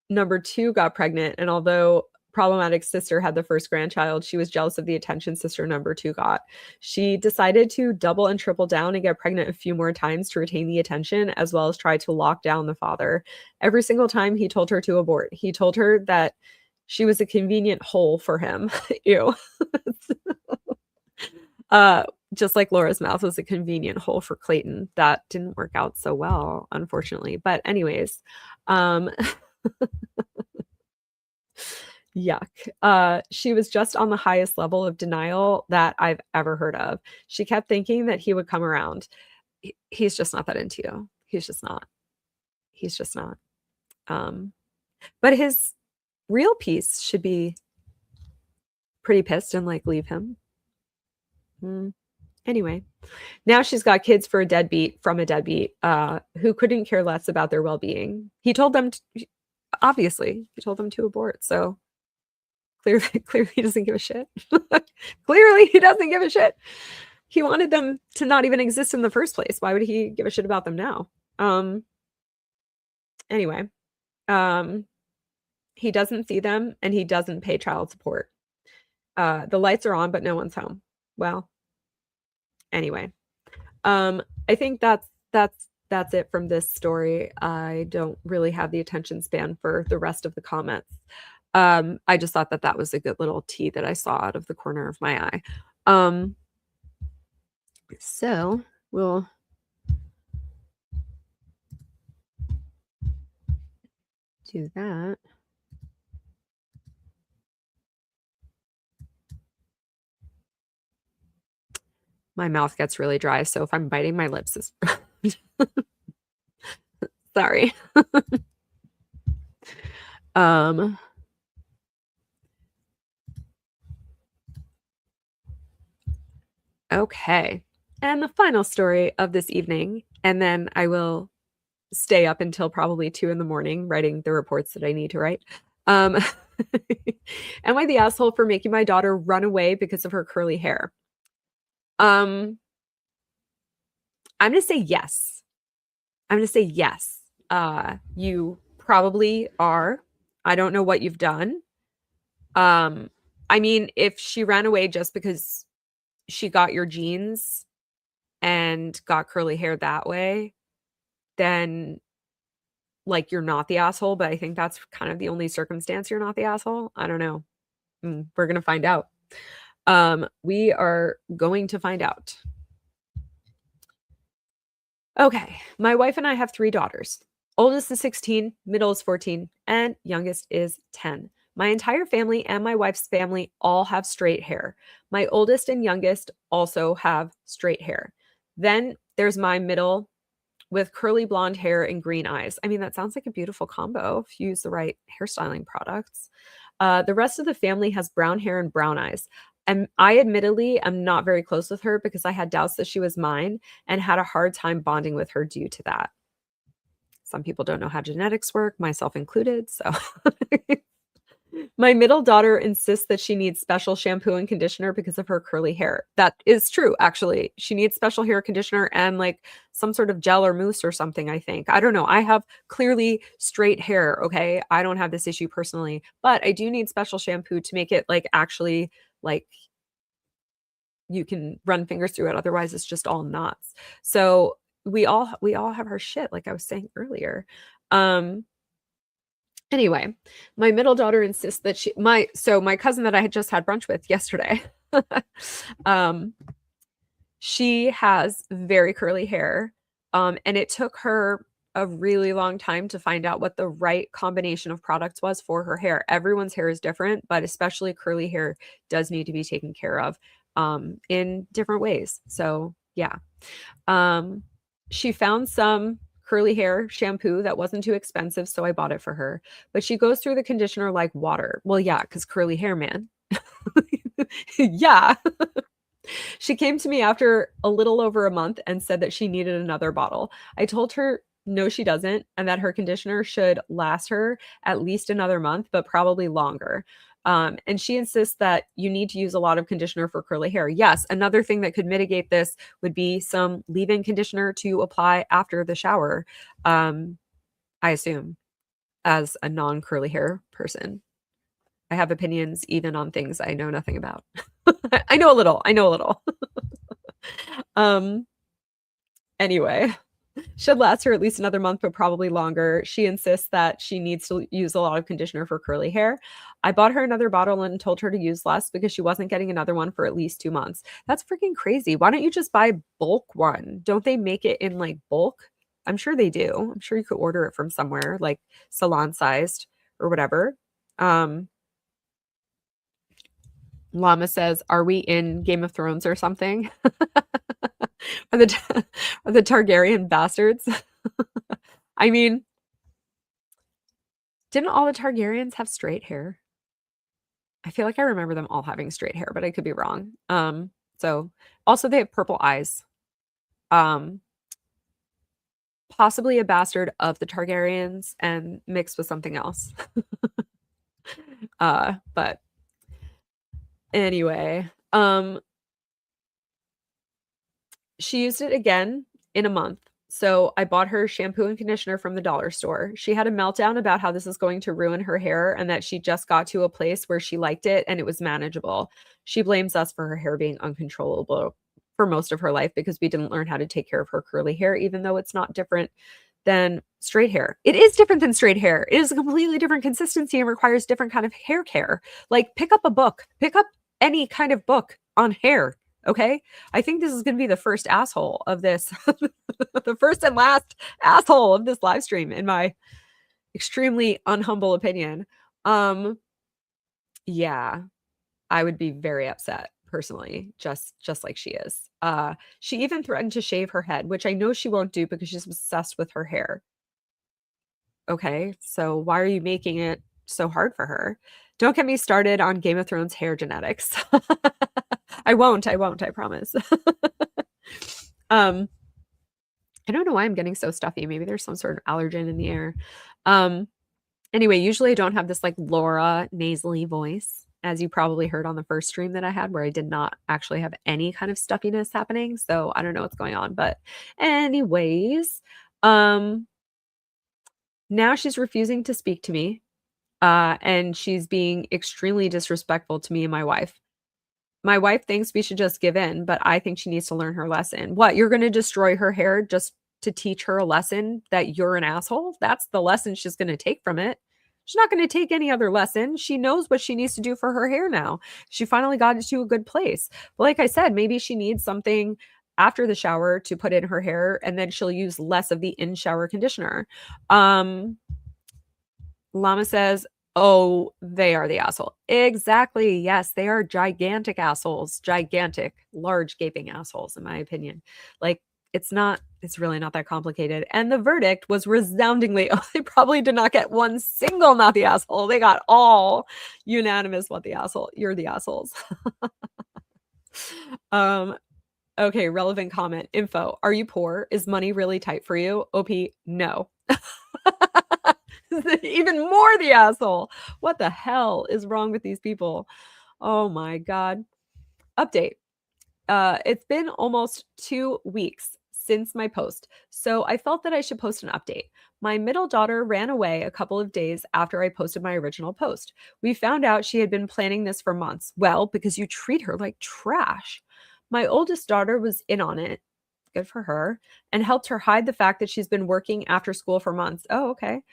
[SPEAKER 1] number two got pregnant, and although problematic sister had the first grandchild, she was jealous of the attention sister number two got. She decided to double and triple down and get pregnant a few more times to retain the attention, as well as try to lock down the father. Every single time he told her to abort, he told her that she was a convenient hole for him. Ew. Just like Laura's mouth was a convenient hole for Clayton. That didn't work out so well, unfortunately. But anyways, yuck. She was just on the highest level of denial that I've ever heard of. She kept thinking that he would come around. He's just not that into you. He's just not. He's just not. But his real piece should be pretty pissed and like leave him. Anyway, now she's got kids from a deadbeat who couldn't care less about their well-being. He told them obviously he told them to abort, so clearly he doesn't give a shit. Clearly he doesn't give a shit. He wanted them to not even exist in the first place. Why would he give a shit about them now? Anyway, he doesn't see them and he doesn't pay child support. The lights are on, but no one's home. Well, anyway, I think that's that's it from this story. I don't really have the attention span for the rest of the comments. I just thought that that was a good little tea that I saw out of the corner of my eye. So we'll do that. My mouth gets really dry, so if I'm biting my lips, is sorry. Okay. And the final story of this evening, and then I will stay up until probably 2 in the morning writing the reports that I need to write. Am I the asshole for making my daughter run away because of her curly hair? I'm gonna say yes. I'm gonna say yes. You probably are. I don't know what you've done. I mean, if she ran away just because she got your genes and got curly hair that way, then like you're not the asshole, but I think that's kind of the only circumstance you're not the asshole. I don't know. We're going to find out. We are going to find out. Okay. My wife and I have 3 daughters. Oldest is 16, middle is 14, and youngest is 10. My entire family and my wife's family all have straight hair. My oldest and youngest also have straight hair. Then there's my middle with curly blonde hair and green eyes. I mean, that sounds like a beautiful combo if you use the right hairstyling products. The rest of the family has brown hair and brown eyes. And I admittedly am not very close with her because I had doubts that she was mine and had a hard time bonding with her due to that. Some people don't know how genetics work, myself included. So my middle daughter insists that she needs special shampoo and conditioner because of her curly hair. That is true, actually. She needs special hair conditioner and like some sort of gel or mousse or something, I think. I don't know. I have clearly straight hair, okay? I don't have this issue personally, but I do need special shampoo to make it like actually like you can run fingers through it. Otherwise, it's just all knots. So we all have our shit, like I was saying earlier. Anyway, my middle daughter insists that my cousin that I had just had brunch with yesterday, she has very curly hair, and it took her a really long time to find out what the right combination of products was for her hair. Everyone's hair is different, but especially curly hair does need to be taken care of in different ways. So yeah, she found some curly hair shampoo that wasn't too expensive, so I bought it for her. But she goes through the conditioner like water. Well, yeah, because curly hair, man. Yeah. She came to me after a little over a month and said that she needed another bottle. I told her no, she doesn't, and that her conditioner should last her at least another month, but probably longer. And she insists that you need to use a lot of conditioner for curly hair. Yes, another thing that could mitigate this would be some leave-in conditioner to apply after the shower. I assume, as a non-curly hair person. I have opinions even on things I know nothing about. I know a little. I know a little. Anyway, should last her at least another month, but probably longer. She insists that she needs to use a lot of conditioner for curly hair. I bought her another bottle and told her to use less because she wasn't getting another one for at least 2 months. That's freaking crazy. Why don't you just buy bulk one? Don't they make it in like bulk? I'm sure they do. I'm sure you could order it from somewhere like salon sized or whatever. Llama says, "Are we in Game of Thrones or something? Are the Targaryen bastards?" I mean, didn't all the Targaryens have straight hair? I feel like I remember them all having straight hair, but I could be wrong. So also they have purple eyes. Possibly a bastard of the Targaryens and mixed with something else. But anyway, she used it again in a month. So I bought her shampoo and conditioner from the dollar store. She had a meltdown about how this is going to ruin her hair and that she just got to a place where she liked it and it was manageable. She blames us for her hair being uncontrollable for most of her life because we didn't learn how to take care of her curly hair, even though it's not different than straight hair. It is different than straight hair. It is a completely different consistency and requires different kind of hair care. Like pick up a book, pick up any kind of book on hair. Okay. I think this is going to be the first asshole of this, the first and last asshole of this live stream, in my extremely unhumble opinion. Yeah, I would be very upset personally, just like she is. She even threatened to shave her head, which I know she won't do because she's obsessed with her hair. Okay, so why are you making it so hard for her? Don't get me started on Game of Thrones hair genetics. I won't, I promise. I don't know why I'm getting so stuffy. Maybe there's some sort of allergen in the air. Anyway, usually I don't have this like Laura nasally voice, as you probably heard on the first stream that I had, where I did not actually have any kind of stuffiness happening. So I don't know what's going on. But anyways, now she's refusing to speak to me. And she's being extremely disrespectful to me and my wife. My wife thinks we should just give in, but I think she needs to learn her lesson. What, you're going to destroy her hair just to teach her a lesson that you're an asshole? That's the lesson she's going to take from it. She's not going to take any other lesson. She knows what she needs to do for her hair now. She finally got it to a good place. But like I said, maybe she needs something after the shower to put in her hair, and then she'll use less of the in-shower conditioner. Llama says, oh, they are the asshole. Exactly. Yes, they are gigantic assholes. Gigantic, large, gaping assholes, in my opinion. Like, it's really not that complicated. And the verdict was resoundingly, they probably did not get one single not the asshole. They got all unanimous what the asshole. You're the assholes. Okay, relevant comment. Info. Are you poor? Is money really tight for you? OP, no. Even more the asshole. What the hell is wrong with these people? Oh my God. Update. It's been almost 2 weeks since my post, so I felt that I should post an update. My middle daughter ran away a couple of days after I posted my original post. We found out she had been planning this for months. Well, because you treat her like trash. My oldest daughter was in on it. Good for her. And helped her hide the fact that she's been working after school for months. Oh, okay.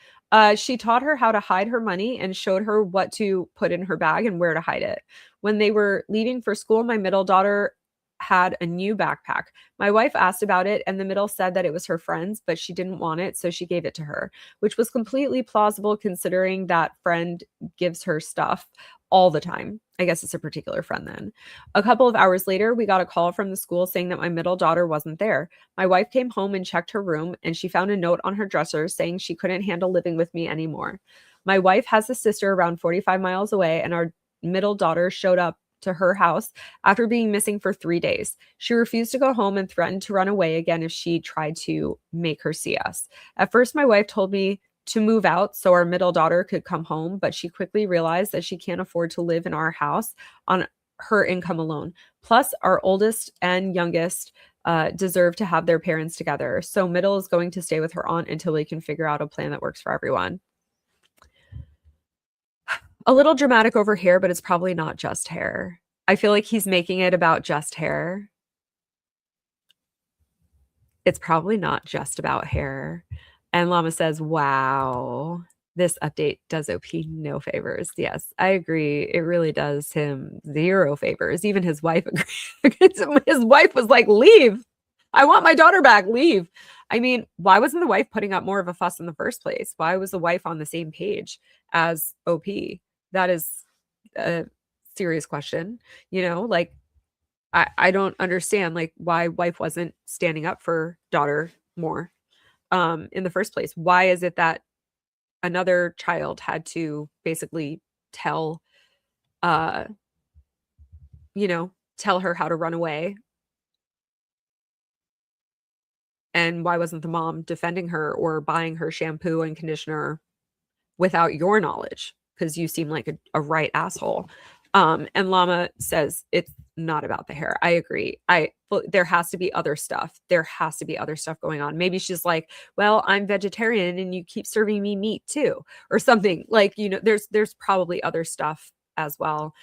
[SPEAKER 1] She taught her how to hide her money and showed her what to put in her bag and where to hide it. When they were leaving for school, my middle daughter had a new backpack. My wife asked about it, and the middle said that it was her friend's, but she didn't want it, so she gave it to her, which was completely plausible considering that friend gives her stuff all the time. I guess it's a particular friend then. A couple of hours later, we got a call from the school saying that my middle daughter wasn't there. My wife came home and checked her room, and she found a note on her dresser saying she couldn't handle living with me anymore. My wife has a sister around 45 miles away, and our middle daughter showed up to her house after being missing for 3 days. She refused to go home and threatened to run away again if she tried to make her see us. At first, my wife told me to move out so our middle daughter could come home, but she quickly realized that she can't afford to live in our house on her income alone. Plus, our oldest and youngest deserve to have their parents together. So middle is going to stay with her aunt until we can figure out a plan that works for everyone. A little dramatic over here, but it's probably not just hair. I feel like he's making it about just hair. It's probably not just about hair. And Llama says, wow, this update does OP no favors. Yes, I agree. It really does him 0 favors. Even his wife agreed. His wife was like, leave. I want my daughter back. Leave. I mean, why wasn't the wife putting up more of a fuss in the first place? Why was the wife on the same page as OP? That is a serious question. You know, like, I don't understand like why wife wasn't standing up for daughter more in the first place. Why is it that another child had to basically tell tell her how to run away? And why wasn't the mom defending her or buying her shampoo and conditioner without your knowledge? Because you seem like a right asshole. And Llama says it's not about the hair. I agree. There has to be other stuff. There has to be other stuff going on. Maybe she's like, well, I'm vegetarian and you keep serving me meat too, or something. Like, there's probably other stuff as well.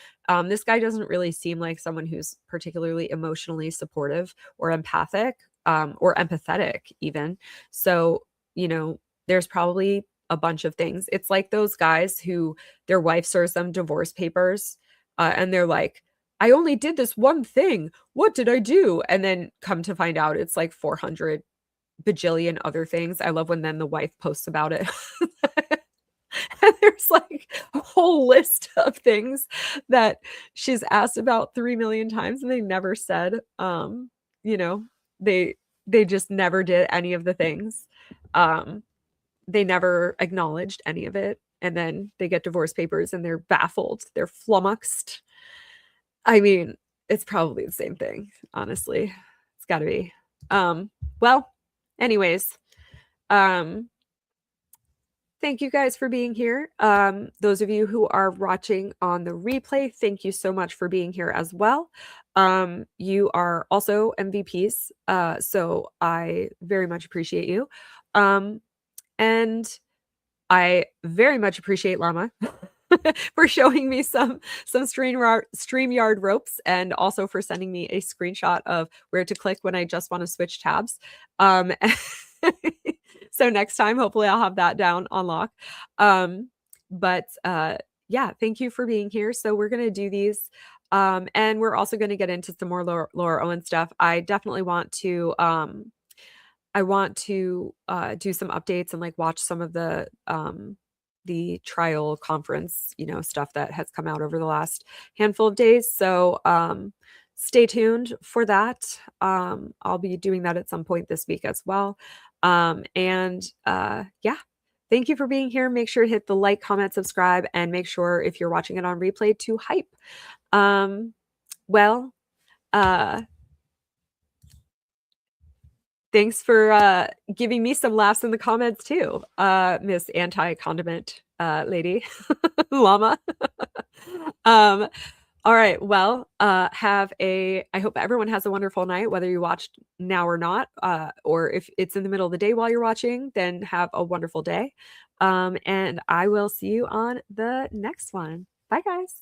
[SPEAKER 1] This guy doesn't really seem like someone who's particularly emotionally supportive or empathic, or empathetic even. So, you know, there's probably a bunch of things. It's like those guys who their wife serves them divorce papers, and they're like, I only did this one thing. What did I do? And then come to find out it's like 400 bajillion other things. I love when then the wife posts about it. And there's like a whole list of things that she's asked about 3 million times and they never said. You know, they they just never did any of the things. Um, they never acknowledged any of it. And then they get divorce papers and they're baffled. They're flummoxed. I mean, it's probably the same thing, honestly. It's got to be. Well, anyways, um, thank you guys for being here. Those of you who are watching on the replay, thank you so much for being here as well. You are also MVPs, so I very much appreciate you. And I very much appreciate Llama for showing me some StreamYard ropes and also for sending me a screenshot of where to click when I just want to switch tabs. So next time, hopefully I'll have that down on lock. But yeah, thank you for being here. So we're going to do these. And we're also going to get into some more Laura Owen stuff. I definitely want to do some updates and like watch some of the trial conference, you know, stuff that has come out over the last handful of days. So stay tuned for that. I'll be doing that at some point this week as well. Yeah, thank you for being here. Make sure to hit the like, comment, subscribe, and make sure if you're watching it on replay to hype. Well, thanks for giving me some laughs in the comments too, Miss Anti-Condiment lady, Llama. All right, well, I hope everyone has a wonderful night, whether you watched now or not, or if it's in the middle of the day while you're watching, then have a wonderful day. And I will see you on the next one. Bye, guys.